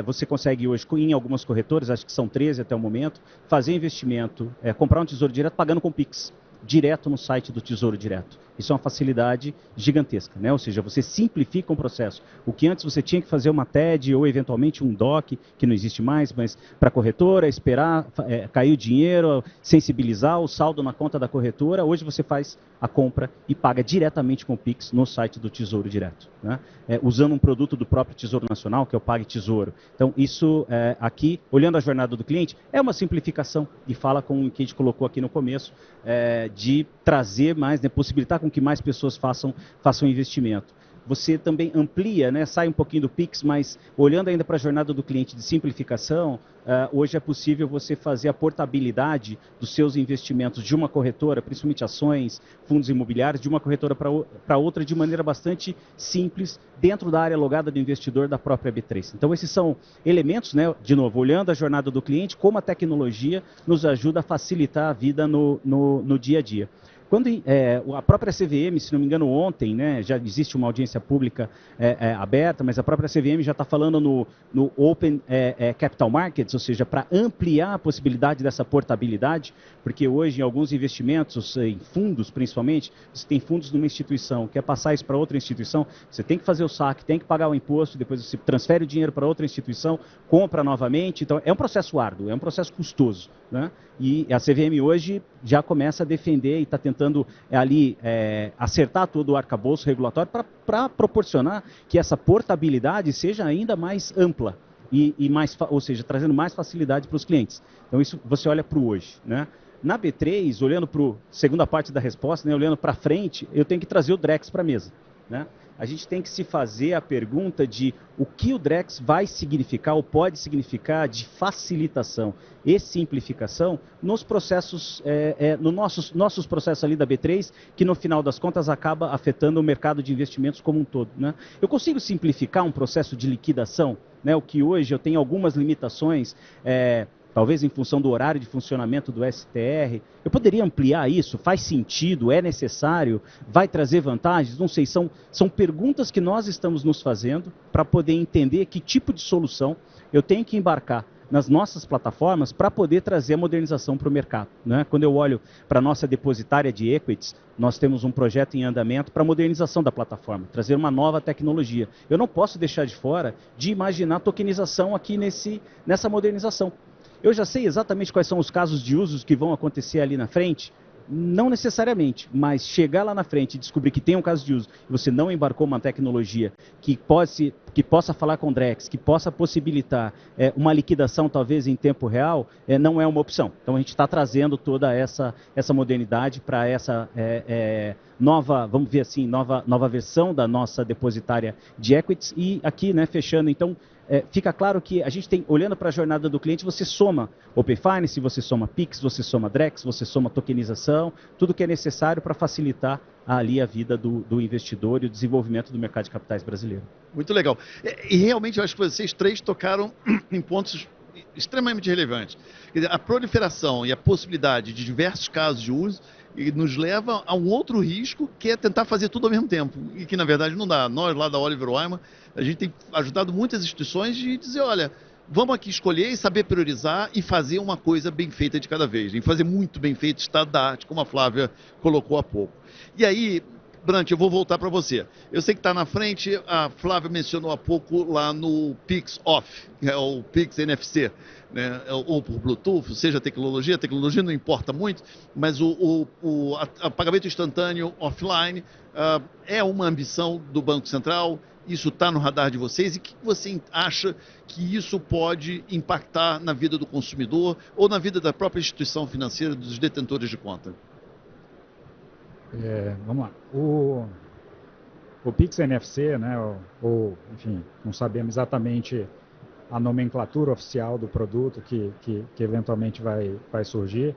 Você consegue hoje, em algumas corretoras, acho que são 13 até o momento, fazer investimento, comprar um Tesouro Direto pagando com Pix, direto no site do Tesouro Direto. Isso é uma facilidade gigantesca, né? Ou seja, você simplifica um processo. O que antes você tinha que fazer uma TED ou eventualmente um DOC, que não existe mais, mas para a corretora, esperar cair o dinheiro, sensibilizar o saldo na conta da corretora, hoje você faz a compra e paga diretamente com o Pix no site do Tesouro Direto, né? Usando um produto do próprio Tesouro Nacional, que é o Pague Tesouro. Então, isso aqui, olhando a jornada do cliente, é uma simplificação e fala com o que a gente colocou aqui no começo, de trazer mais, né, possibilitar com que mais pessoas façam investimento. Você também amplia, né, sai um pouquinho do Pix, mas olhando ainda para a jornada do cliente de simplificação, hoje é possível você fazer a portabilidade dos seus investimentos de uma corretora, principalmente ações, fundos imobiliários, de uma corretora para outra de maneira bastante simples, dentro da área logada do investidor da própria B3. Então, esses são elementos, né, de novo, olhando a jornada do cliente, como a tecnologia nos ajuda a facilitar a vida no dia a dia. Quando a própria CVM, se não me engano, ontem, né, já existe uma audiência pública aberta, mas a própria CVM já está falando no Open Capital Markets, ou seja, para ampliar a possibilidade dessa portabilidade, porque hoje em alguns investimentos, em fundos principalmente, você tem fundos numa instituição, quer passar isso para outra instituição, você tem que fazer o saque, tem que pagar o imposto, depois você transfere o dinheiro para outra instituição, compra novamente, então é um processo árduo, é um processo custoso, né? E a CVM hoje já começa a defender e está tentando ali acertar todo o arcabouço regulatório para proporcionar que essa portabilidade seja ainda mais ampla e mais, ou seja, trazendo mais facilidade para os clientes. Então isso você olha para o hoje, né? Na B3, olhando para a segunda parte da resposta, né, olhando para frente, eu tenho que trazer o Drex para a mesa, né? A gente tem que se fazer a pergunta de o que o Drex vai significar ou pode significar de facilitação e simplificação nos processos, nos nossos processos ali da B3, que no final das contas acaba afetando o mercado de investimentos como um todo, né? Eu consigo simplificar um processo de liquidação, né? O que hoje eu tenho algumas limitações, talvez em função do horário de funcionamento do STR. Eu poderia ampliar isso? Faz sentido? É necessário? Vai trazer vantagens? Não sei, são perguntas que nós estamos nos fazendo para poder entender que tipo de solução eu tenho que embarcar nas nossas plataformas para poder trazer a modernização para o mercado, né? Quando eu olho para a nossa depositária de equities, nós temos um projeto em andamento para a modernização da plataforma, trazer uma nova tecnologia. Eu não posso deixar de fora de imaginar tokenização aqui nessa modernização. Eu já sei exatamente quais são os casos de usos que vão acontecer ali na frente? Não necessariamente, mas chegar lá na frente e descobrir que tem um caso de uso e você não embarcou uma tecnologia que possa falar com Drex, que possa possibilitar uma liquidação talvez em tempo real, não é uma opção. Então a gente está trazendo toda essa modernidade para essa nova, vamos ver assim, nova versão da nossa depositária de equities. E aqui, né, fechando, então, fica claro que a gente tem, olhando para a jornada do cliente, você soma Open Finance, você soma Pix, você soma Drex, você soma tokenização, tudo que é necessário para facilitar ali a vida do investidor e o desenvolvimento do mercado de capitais brasileiro. Muito legal. E realmente eu acho que vocês três tocaram em pontos extremamente relevantes. Quer dizer, a proliferação e a possibilidade de diversos casos de uso nos leva a um outro risco, que é tentar fazer tudo ao mesmo tempo, e que na verdade não dá. Nós lá da Oliver Wyman, a gente tem ajudado muitas instituições de dizer, olha, vamos aqui escolher e saber priorizar e fazer uma coisa bem feita de cada vez. E fazer muito bem feito está da arte, como a Flávia colocou há pouco. E aí, Brant, eu vou voltar para você. Eu sei que está na frente, a Flávia mencionou há pouco lá no Pix Off, o Pix NFC, né? Ou por Bluetooth, seja tecnologia não importa muito, mas o pagamento instantâneo offline é uma ambição do Banco Central. Isso está no radar de vocês? E o que você acha que isso pode impactar na vida do consumidor ou na vida da própria instituição financeira, dos detentores de conta? Vamos lá. O Pix NFC, né, enfim, não sabemos exatamente a nomenclatura oficial do produto que eventualmente vai surgir,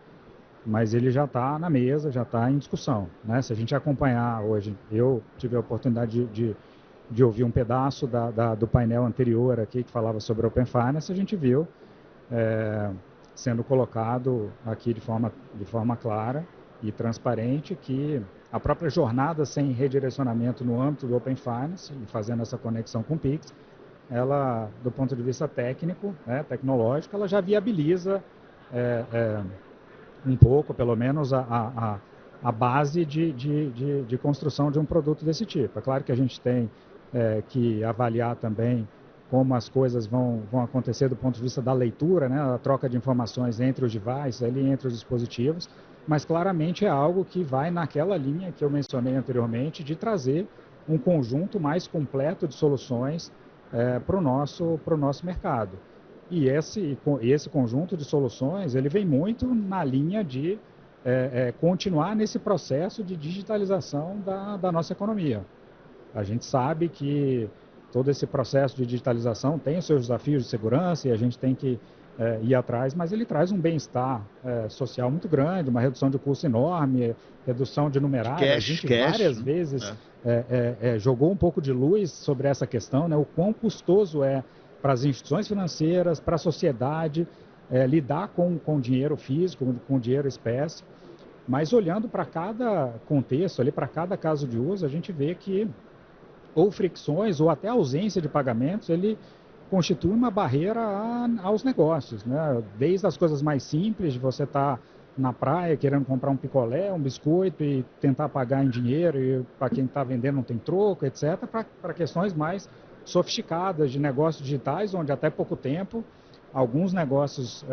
mas ele já está na mesa, já está em discussão, né? Se a gente acompanhar hoje, eu tive a oportunidade de ouvir um pedaço do painel anterior aqui que falava sobre Open Finance, a gente viu sendo colocado aqui de forma clara e transparente que a própria jornada sem redirecionamento no âmbito do Open Finance, e fazendo essa conexão com o Pix, ela, do ponto de vista técnico, tecnológico, ela já viabiliza um pouco, pelo menos, a base de construção de um produto desse tipo. É claro que a gente tem que avaliar também como as coisas vão acontecer do ponto de vista da leitura, né, a troca de informações entre os devices, ali entre os dispositivos, mas claramente é algo que vai naquela linha que eu mencionei anteriormente, de trazer um conjunto mais completo de soluções para o nosso mercado. E esse conjunto de soluções, ele vem muito na linha de continuar nesse processo de digitalização da nossa economia. A gente sabe que todo esse processo de digitalização tem os seus desafios de segurança e a gente tem que ir atrás, mas ele traz um bem-estar social muito grande, uma redução de custo enorme, redução de numerário. A gente várias vezes jogou um pouco de luz sobre essa questão, né? O quão custoso é para as instituições financeiras, para a sociedade, lidar com dinheiro físico, com dinheiro espécie. Mas olhando para cada contexto, para cada caso de uso, a gente vê que ou fricções ou até ausência de pagamentos, ele constitui uma barreira aos negócios, né? Desde as coisas mais simples, de você estar na praia querendo comprar um picolé, um biscoito e tentar pagar em dinheiro, e para quem está vendendo não tem troco, etc., para questões mais sofisticadas de negócios digitais, onde até pouco tempo alguns negócios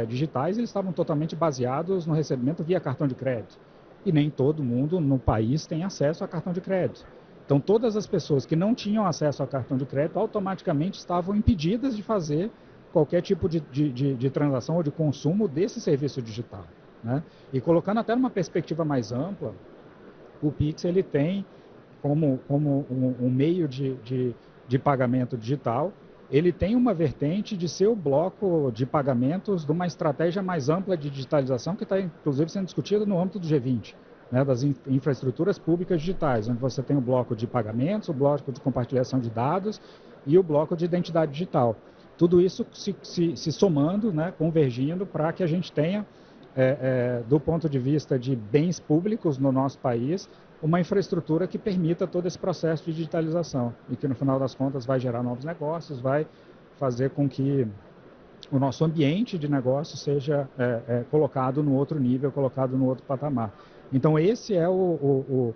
digitais eles estavam totalmente baseados no recebimento via cartão de crédito. E nem todo mundo no país tem acesso a cartão de crédito. Então, todas as pessoas que não tinham acesso a cartão de crédito automaticamente estavam impedidas de fazer qualquer tipo de transação ou de consumo desse serviço digital, né? E colocando até numa perspectiva mais ampla, o Pix ele tem como um meio de pagamento digital, ele tem uma vertente de ser o bloco de pagamentos de uma estratégia mais ampla de digitalização que está, inclusive, sendo discutida no âmbito do G20. Né, das infraestruturas públicas digitais, onde você tem o bloco de pagamentos, o bloco de compartilhação de dados e o bloco de identidade digital. tudo isso se somando, né, convergindo para que a gente tenha, do ponto de vista de bens públicos no nosso país, uma infraestrutura que permita todo esse processo de digitalização e que, no final das contas, vai gerar novos negócios, vai fazer com que o nosso ambiente de negócio seja colocado no outro nível, colocado no outro patamar. Então, esse é o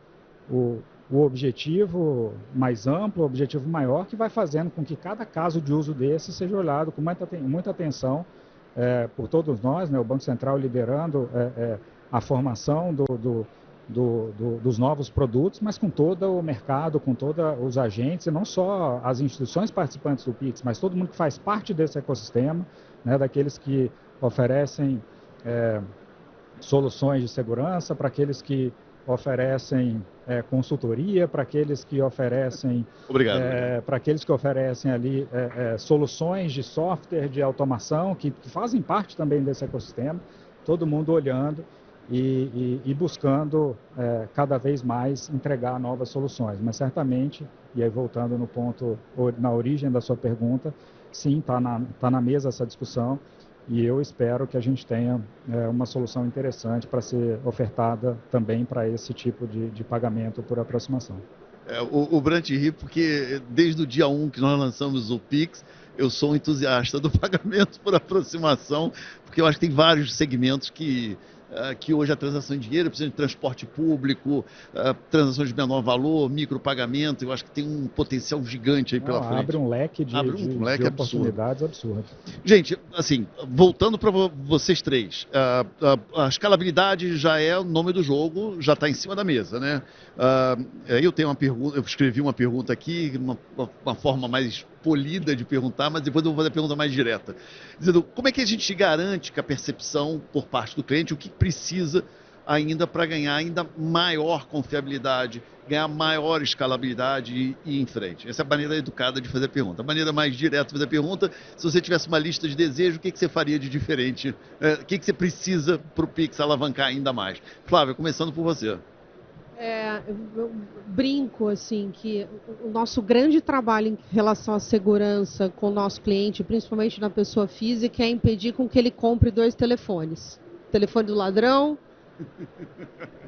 objetivo mais amplo, o objetivo maior, que vai fazendo com que cada caso de uso desse seja olhado com muita atenção por todos nós, né, o Banco Central liderando a formação dos novos produtos, mas com todo o mercado, com todos os agentes, e não só as instituições participantes do Pix, mas todo mundo que faz parte desse ecossistema, né, daqueles que oferecem soluções de segurança, para aqueles que oferecem consultoria, para aqueles que oferecem para aqueles que oferecem ali soluções de software, de automação, que fazem parte também desse ecossistema, todo mundo olhando e buscando cada vez mais entregar novas soluções. Mas certamente, e aí voltando no ponto, na origem da sua pergunta, sim, tá na mesa essa discussão, e eu espero que a gente tenha uma solução interessante para ser ofertada também para esse tipo de pagamento por aproximação. O Brant ri porque desde o dia 1 que nós lançamos o Pix, eu sou um entusiasta do pagamento por aproximação, porque eu acho que tem vários segmentos que hoje a transação de dinheiro precisa de transporte público, transações de menor valor, micropagamento, eu acho que tem um potencial gigante aí pela frente. Abre um leque de oportunidades absurdo. Gente, assim, voltando para vocês três, a escalabilidade já é o nome do jogo, já está em cima da mesa, né? Eu tenho uma pergunta, eu escrevi uma pergunta aqui, uma forma mais polida de perguntar, mas depois eu vou fazer a pergunta mais direta. Dizendo, como é que a gente garante que a percepção por parte do cliente, o que precisa ainda para ganhar ainda maior confiabilidade, ganhar maior escalabilidade e ir em frente? Essa é a maneira educada de fazer a pergunta. A maneira mais direta de fazer a pergunta, se você tivesse uma lista de desejos, o que você faria de diferente? O que você precisa para o Pix alavancar ainda mais? Flávia, começando por você. Eu brinco assim que o nosso grande trabalho em relação à segurança com o nosso cliente, principalmente na pessoa física, é impedir com que ele compre 2 telefones. Telefone do ladrão.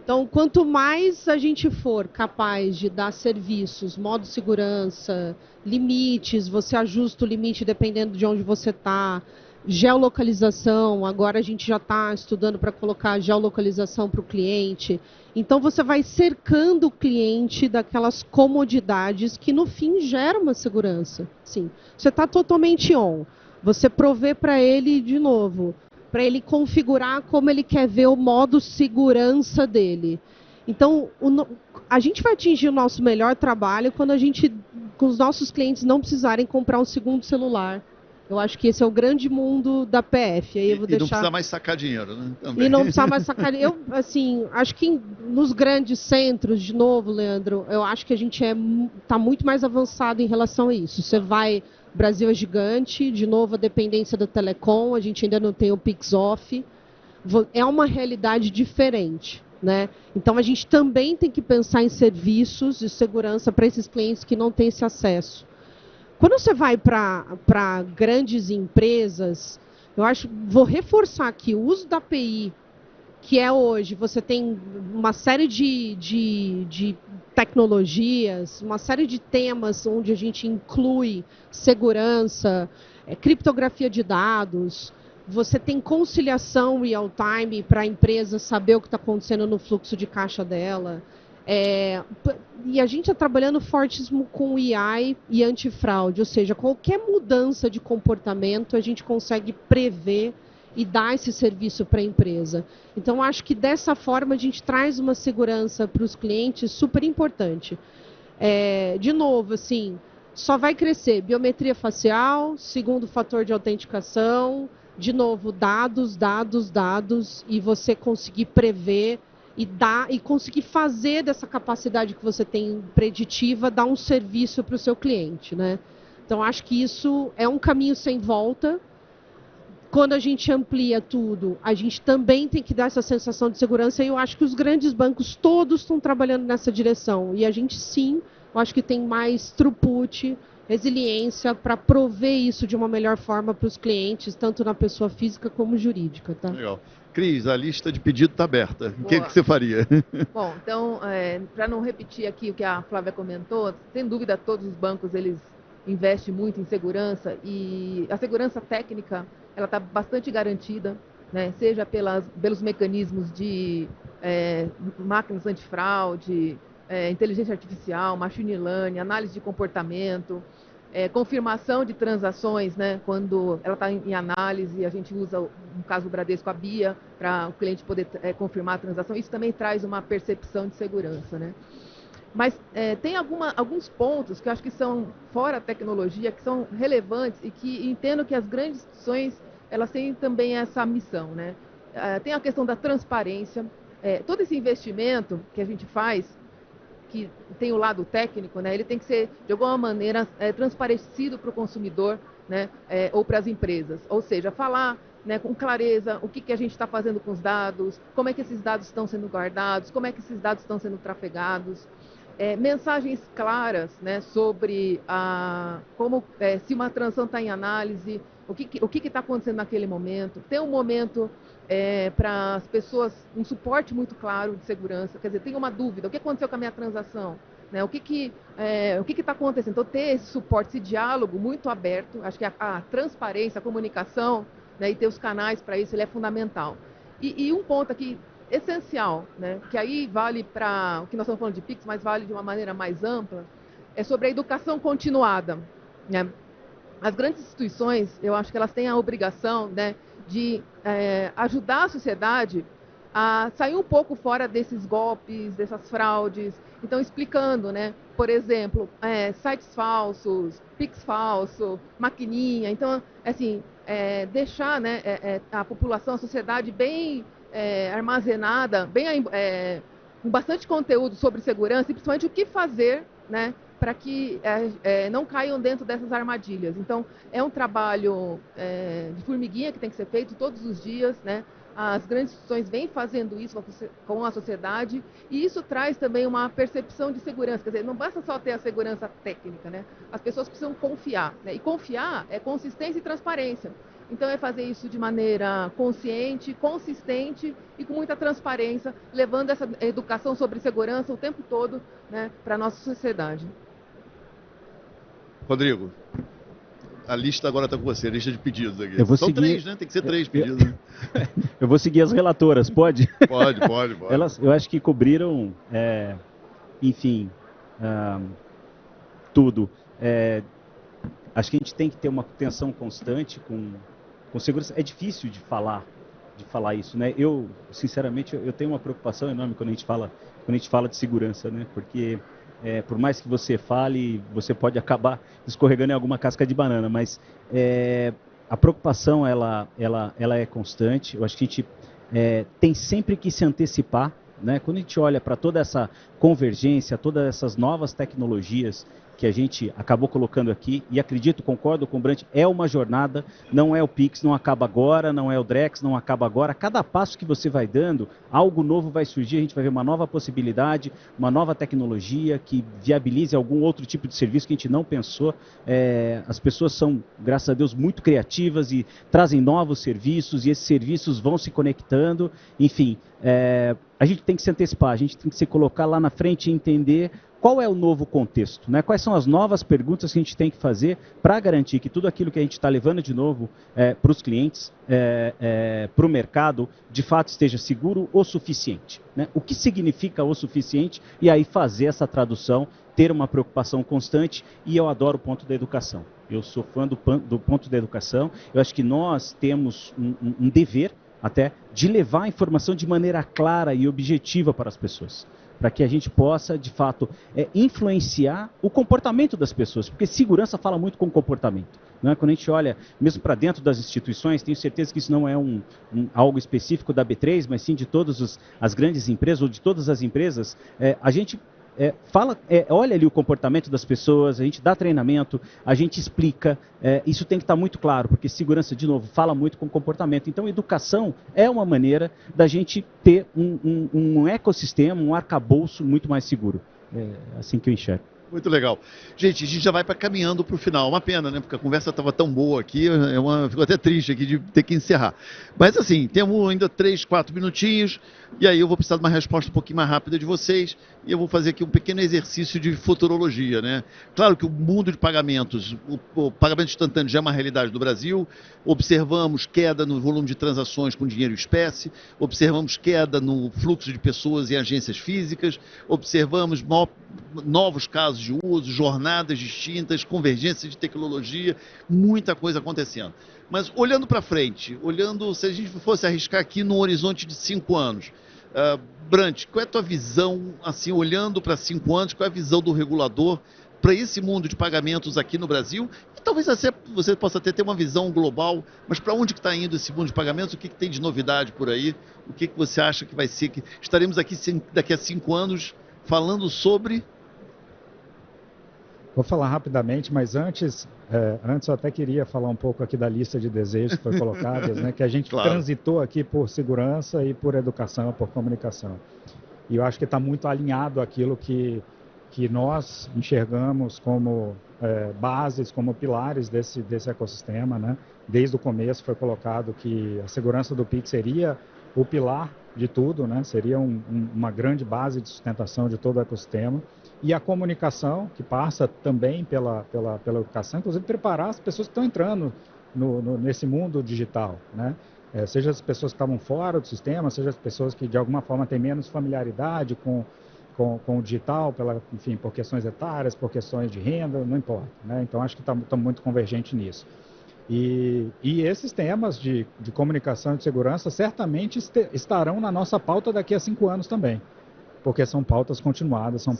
Então, quanto mais a gente for capaz de dar serviços, modo segurança, limites, você ajusta o limite dependendo de onde você está, geolocalização, agora a gente já está estudando para colocar geolocalização para o cliente. Então, você vai cercando o cliente daquelas comodidades que, no fim, geram uma segurança. Sim, você está totalmente on. Você provê para ele, de novo, para ele configurar como ele quer ver o modo segurança dele. Então, a gente vai atingir o nosso melhor trabalho quando com os nossos clientes não precisarem comprar um segundo celular. Eu acho que esse é o grande mundo da PF. Aí eu vou não precisa mais sacar dinheiro, né? Também. E não precisa mais sacar dinheiro. Eu, assim, acho que nos grandes centros, de novo, Leandro, eu acho que a gente está muito mais avançado em relação a isso. Você vai... O Brasil é gigante, de novo, a dependência da telecom, a gente ainda não tem o Pix-Off. É uma realidade diferente, né? Então, a gente também tem que pensar em serviços de segurança para esses clientes que não têm esse acesso. Quando você vai para grandes empresas, eu acho, vou reforçar aqui, o uso da API, que é hoje, você tem uma série de tecnologias, uma série de temas onde a gente inclui segurança, criptografia de dados, você tem conciliação real-time para a empresa saber o que está acontecendo no fluxo de caixa dela. E a gente está trabalhando fortíssimo com AI e antifraude, ou seja, qualquer mudança de comportamento a gente consegue prever e dar esse serviço para a empresa. Então, acho que dessa forma a gente traz uma segurança para os clientes super importante. De novo, assim, só vai crescer biometria facial, segundo fator de autenticação, de novo, dados, e você conseguir prever e conseguir fazer dessa capacidade que você tem preditiva, dar um serviço para o seu cliente, né? Então, acho que isso é um caminho sem volta. Quando a gente amplia tudo, a gente também tem que dar essa sensação de segurança, e eu acho que os grandes bancos todos estão trabalhando nessa direção. E a gente, sim, eu acho que tem mais throughput resiliência para prover isso de uma melhor forma para os clientes, tanto na pessoa física como jurídica, tá? Legal. Cris, a lista de pedido está aberta. O que Boa. você faria? Bom, então, para não repetir aqui o que a Flávia comentou, sem dúvida todos os bancos eles investem muito em segurança e a segurança técnica ela está bastante garantida, né? Seja pelos mecanismos de máquinas antifraude, inteligência artificial, machine learning, análise de comportamento, confirmação de transações, né? Quando ela está em análise, a gente usa, no caso do Bradesco, a BIA, para o cliente poder confirmar a transação. Isso também traz uma percepção de segurança, né? Mas tem alguns pontos que eu acho que são fora a tecnologia, que são relevantes e que entendo que as grandes instituições elas têm também essa missão, né? Tem a questão da transparência. Todo esse investimento que a gente faz, que tem o lado técnico, né, ele tem que ser, de alguma maneira, transparecido para o consumidor, né, ou para as empresas. Ou seja, falar, né, com clareza o que a gente está fazendo com os dados, como é que esses dados estão sendo guardados, como é que esses dados estão sendo trafegados. Mensagens claras, né, sobre como, se uma transação está em análise, o que está acontecendo naquele momento. Ter um momento para as pessoas, um suporte muito claro de segurança, quer dizer, tem uma dúvida, o que aconteceu com a minha transação? Né, o que está acontecendo? Então, ter esse suporte, esse diálogo muito aberto, acho que a transparência, a comunicação, né, e ter os canais para isso, ele é fundamental. E um ponto aqui essencial, né, que aí vale para o que nós estamos falando de PIX, mas vale de uma maneira mais ampla, é sobre a educação continuada, né? As grandes instituições, eu acho que elas têm a obrigação, né, de ajudar a sociedade a sair um pouco fora desses golpes, dessas fraudes. Então, explicando, né, por exemplo, sites falsos, PIX falso, maquininha. Então, assim, deixar, né, a população, a sociedade bem armazenada, com bastante conteúdo sobre segurança e principalmente o que fazer, né, para que não caiam dentro dessas armadilhas. Então, é um trabalho de formiguinha que tem que ser feito todos os dias, né? As grandes instituições vêm fazendo isso com a sociedade e isso traz também uma percepção de segurança. Quer dizer, não basta só ter a segurança técnica, né? As pessoas precisam confiar, né? E confiar é consistência e transparência. Então, é fazer isso de maneira consciente, consistente e com muita transparência, levando essa educação sobre segurança o tempo todo, né, para a nossa sociedade. Rodrigo, a lista agora está com você, a lista de pedidos aqui. Eu vou São seguir... 3, né? Tem que ser 3 pedidos. Né? Eu vou seguir as relatoras, pode? Pode. Eu acho que cobriram, enfim, tudo. Acho que a gente tem que ter uma atenção constante com segurança. É difícil de falar isso, né? Eu, sinceramente, eu tenho uma preocupação enorme quando a gente fala de segurança, né? Porque por mais que você fale, você pode acabar escorregando em alguma casca de banana, mas a preocupação ela é constante. Eu acho que a gente tem sempre que se antecipar, né? Quando a gente olha para toda essa convergência, todas essas novas tecnologias que a gente acabou colocando aqui, e acredito, concordo com o Brant, é uma jornada, não é o Pix, não acaba agora, não é o Drex, não acaba agora. Cada passo que você vai dando, algo novo vai surgir, a gente vai ver uma nova possibilidade, uma nova tecnologia que viabilize algum outro tipo de serviço que a gente não pensou. As pessoas são, graças a Deus, muito criativas e trazem novos serviços, e esses serviços vão se conectando, enfim. A gente tem que se antecipar, a gente tem que se colocar lá na frente e entender qual é o novo contexto, né? Quais são as novas perguntas que a gente tem que fazer para garantir que tudo aquilo que a gente está levando de novo para os clientes, para o mercado, de fato esteja seguro o suficiente, né? O que significa o suficiente? E aí fazer essa tradução, ter uma preocupação constante, e eu adoro o ponto da educação. Eu sou fã do ponto da educação. Eu acho que nós temos um dever até de levar a informação de maneira clara e objetiva para as pessoas, para que a gente possa, de fato, influenciar o comportamento das pessoas, porque segurança fala muito com comportamento. Não é? Quando a gente olha mesmo para dentro das instituições, tenho certeza que isso não é algo específico da B3, mas sim de todas as grandes empresas, ou de todas as empresas, a gente olha ali o comportamento das pessoas, a gente dá treinamento, a gente explica, isso tem que estar muito claro, porque segurança, de novo, fala muito com comportamento. Então, educação é uma maneira da gente ter um ecossistema, um arcabouço muito mais seguro. É assim que eu enxergo. Muito legal. Gente, a gente já vai caminhando para o final. Uma pena, né? Porque a conversa estava tão boa aqui, fico até triste aqui de ter que encerrar. Mas assim, temos ainda 3, 4 minutinhos, e aí eu vou precisar de uma resposta um pouquinho mais rápida de vocês, e eu vou fazer aqui um pequeno exercício de futurologia, né? Claro que o mundo de pagamentos, o pagamento instantâneo já é uma realidade do Brasil, observamos queda no volume de transações com dinheiro em espécie, observamos queda no fluxo de pessoas em agências físicas, observamos novos casos de uso, jornadas distintas, convergência de tecnologia, muita coisa acontecendo. Mas olhando para frente, se a gente fosse arriscar aqui no horizonte de 5 anos, Brant, qual é a tua visão, assim, olhando para 5 anos, qual é a visão do regulador para esse mundo de pagamentos aqui no Brasil? E talvez você possa até ter uma visão global, mas para onde que está indo esse mundo de pagamentos? O que tem de novidade por aí? O que você acha que vai ser? Que estaremos aqui daqui a 5 anos falando sobre... Vou falar rapidamente, mas antes eu até queria falar um pouco aqui da lista de desejos que foi colocada, né, que a gente transitou aqui por segurança e por educação, por comunicação. E eu acho que está muito alinhado àquilo que nós enxergamos como bases, como pilares desse ecossistema, né? Desde o começo foi colocado que a segurança do PIX seria o pilar de tudo, né? Seria uma grande base de sustentação de todo o ecossistema. E a comunicação, que passa também pela educação, inclusive preparar as pessoas que estão entrando nesse mundo digital, né? Seja as pessoas que estavam fora do sistema, seja as pessoas que de alguma forma têm menos familiaridade com o digital, enfim, por questões etárias, por questões de renda, não importa, né? Então acho que está muito convergente nisso. E esses temas de comunicação e de segurança certamente estarão na nossa pauta daqui a 5 anos também, porque são pautas continuadas, são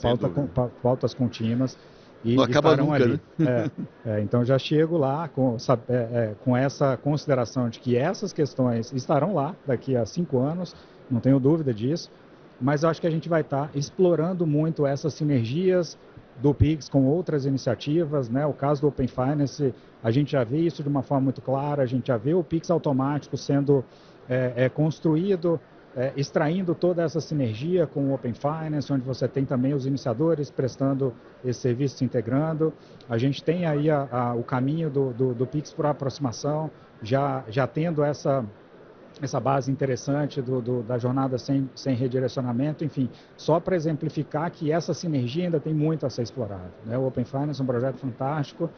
pautas contínuas e não acaba estarão nunca, ali. Né? Então já chego lá com essa consideração de que essas questões estarão lá daqui a 5 anos, não tenho dúvida disso, mas eu acho que a gente vai estar explorando muito essas sinergias do PIX com outras iniciativas, né? O caso do Open Finance, a gente já vê isso de uma forma muito clara, a gente já vê o PIX automático sendo construído, extraindo toda essa sinergia com o Open Finance, onde você tem também os iniciadores prestando esse serviço, se integrando. A gente tem aí o caminho do PIX por aproximação, já tendo essa base interessante da jornada sem redirecionamento, enfim, só para exemplificar que essa sinergia ainda tem muito a ser explorada, né? O Open Finance é um projeto fantástico,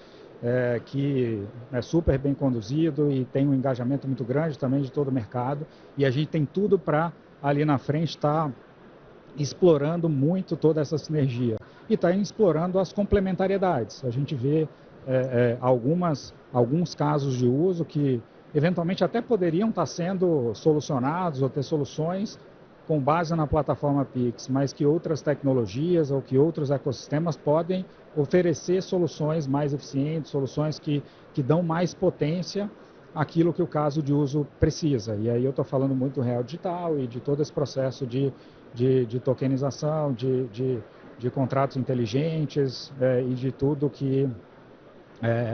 que é super bem conduzido e tem um engajamento muito grande também de todo o mercado, e a gente tem tudo para ali na frente estar explorando muito toda essa sinergia e está explorando as complementariedades. A gente vê alguns casos de uso que eventualmente até poderiam estar sendo solucionados ou ter soluções com base na plataforma Pix, mas que outras tecnologias ou que outros ecossistemas podem oferecer soluções mais eficientes, soluções que dão mais potência àquilo que o caso de uso precisa. E aí eu estou falando muito do real digital e de todo esse processo de tokenização, de contratos inteligentes e de tudo que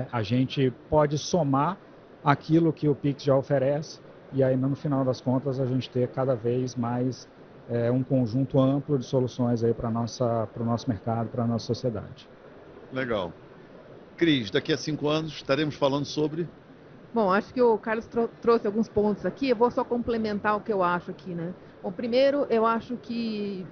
a gente pode somar aquilo que o Pix já oferece, e aí no final das contas a gente ter cada vez mais um conjunto amplo de soluções aí para o nosso mercado, para a nossa sociedade. Legal. Cris, daqui a 5 anos estaremos falando sobre... Bom, acho que o Carlos trouxe alguns pontos aqui, eu vou só complementar o que eu acho aqui, né? Bom, primeiro, eu acho que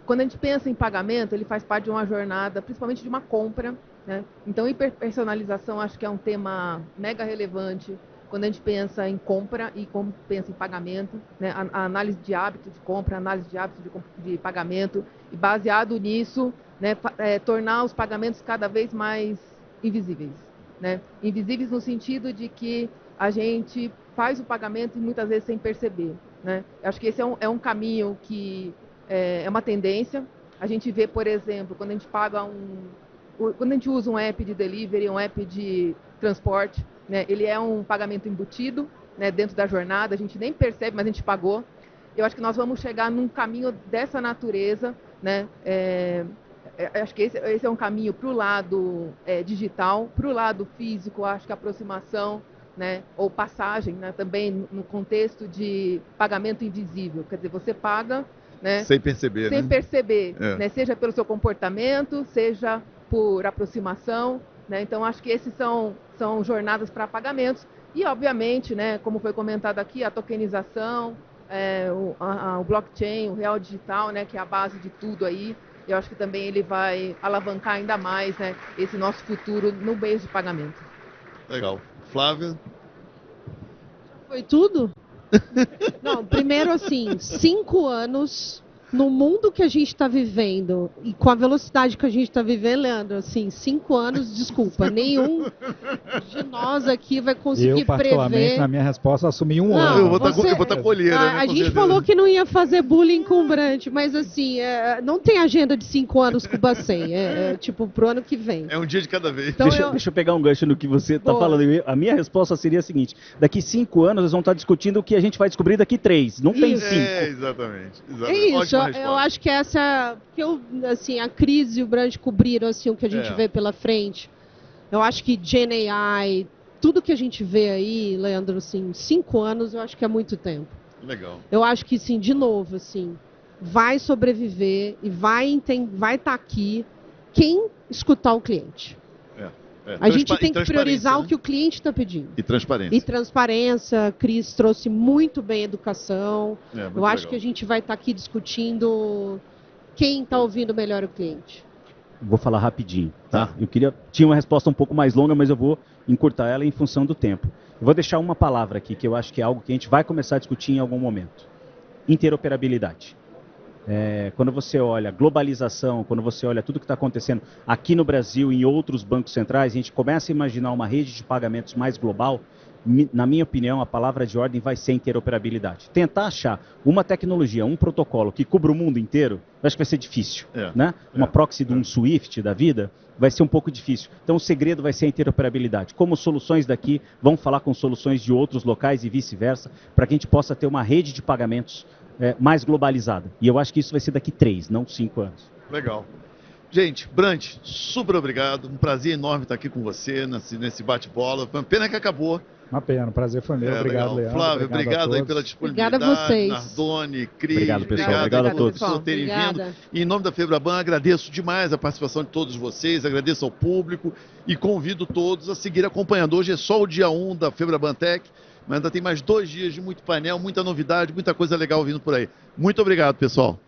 quando a gente pensa em pagamento, ele faz parte de uma jornada, principalmente de uma compra, né? Então, hiperpersonalização acho que é um tema mega relevante quando a gente pensa em compra e como pensa em pagamento, né? A análise de hábito de compra, a análise de hábito de pagamento, e baseado nisso, né, tornar os pagamentos cada vez mais invisíveis, né? Invisíveis no sentido de que a gente faz o pagamento e muitas vezes sem perceber, né? Eu acho que esse é um caminho que é uma tendência. A gente vê, por exemplo, quando a gente quando a gente usa um app de delivery, um app de transporte, né, ele é um pagamento embutido, né, dentro da jornada, a gente nem percebe, mas a gente pagou. Eu acho que nós vamos chegar num caminho dessa natureza, né? Acho que esse é um caminho para o lado digital, para o lado físico, acho que a aproximação, né, ou passagem, né, também no contexto de pagamento invisível. Quer dizer, você paga, né? Sem perceber, Sem né? perceber, É. né? Seja pelo seu comportamento, seja por aproximação, né? Então, acho que esses são jornadas para pagamentos. E, obviamente, né, como foi comentado aqui, a tokenização, o blockchain, o real digital, né, que é a base de tudo aí. Eu acho que também ele vai alavancar ainda mais, né, esse nosso futuro no meio de pagamento. Legal. Flávia? Foi tudo? Não, primeiro assim, 5 anos no mundo que a gente está vivendo e com a velocidade que a gente está vivendo, Leandro, assim, 5 anos, desculpa, nenhum de nós aqui vai conseguir Eu, particularmente, prever. na minha resposta, assumi um Não, ano. Eu vou você- estar com olheira, né? A com gente certeza. falou que não ia fazer bullying encumbrante, mas assim, não tem agenda de 5 anos com o Bacen, tipo pro ano que vem. É um dia de cada vez. Então Deixa eu pegar um gancho no que você está Boa. falando. A minha resposta seria a seguinte: daqui 5 anos, nós vamos estar discutindo o que a gente vai descobrir daqui 3. Não tem Isso. 5. Exatamente. É isso, Ótima eu resposta. acho que essa, assim, a crise e o Brand cobriram assim o que a gente É. vê pela frente. Eu acho que Gen AI, tudo que a gente vê aí, Leandro, assim, 5 anos, eu acho que é muito tempo. Legal. Eu acho que, sim, de novo, assim, vai sobreviver e vai estar aqui quem escutar o cliente. A gente tem que priorizar o que o cliente está pedindo. E transparência. E transparência, a Cris trouxe muito bem a educação. Muito Eu acho legal. que a gente vai estar aqui discutindo quem está ouvindo melhor o cliente. Vou falar rapidinho, tá? Tá. Tinha uma resposta um pouco mais longa, mas eu vou encurtar ela em função do tempo. Eu vou deixar uma palavra aqui, que eu acho que é algo que a gente vai começar a discutir em algum momento. Interoperabilidade. Quando você olha globalização, quando você olha tudo que está acontecendo aqui no Brasil e em outros bancos centrais, a gente começa a imaginar uma rede de pagamentos mais global. Na minha opinião, a palavra de ordem vai ser interoperabilidade. Tentar achar uma tecnologia, um protocolo que cubra o mundo inteiro, eu acho que vai ser difícil. Né? Uma proxy de um Swift da vida vai ser um pouco difícil. Então o segredo vai ser a interoperabilidade. Como soluções daqui vão falar com soluções de outros locais e vice-versa, para que a gente possa ter uma rede de pagamentos mais globalizada. E eu acho que isso vai ser daqui 3, não 5 anos. Legal. Gente, Brant, super obrigado. Um prazer enorme estar aqui com você nesse bate-bola. Pena que acabou. Uma pena, o prazer foi meu. Obrigado, legal. Leandro. Flávio, obrigado a aí todos. pela disponibilidade. Obrigada a vocês. Nardoni, Cris. Obrigado, pessoal. Obrigado Obrigado a todos. por terem vindo. Obrigada. E em nome da Febraban, agradeço demais a participação de todos vocês, agradeço ao público e convido todos a seguir acompanhando. Hoje é só o dia 1 da Febraban Tech, mas ainda tem mais 2 dias de muito painel, muita novidade, muita coisa legal vindo por aí. Muito obrigado, pessoal.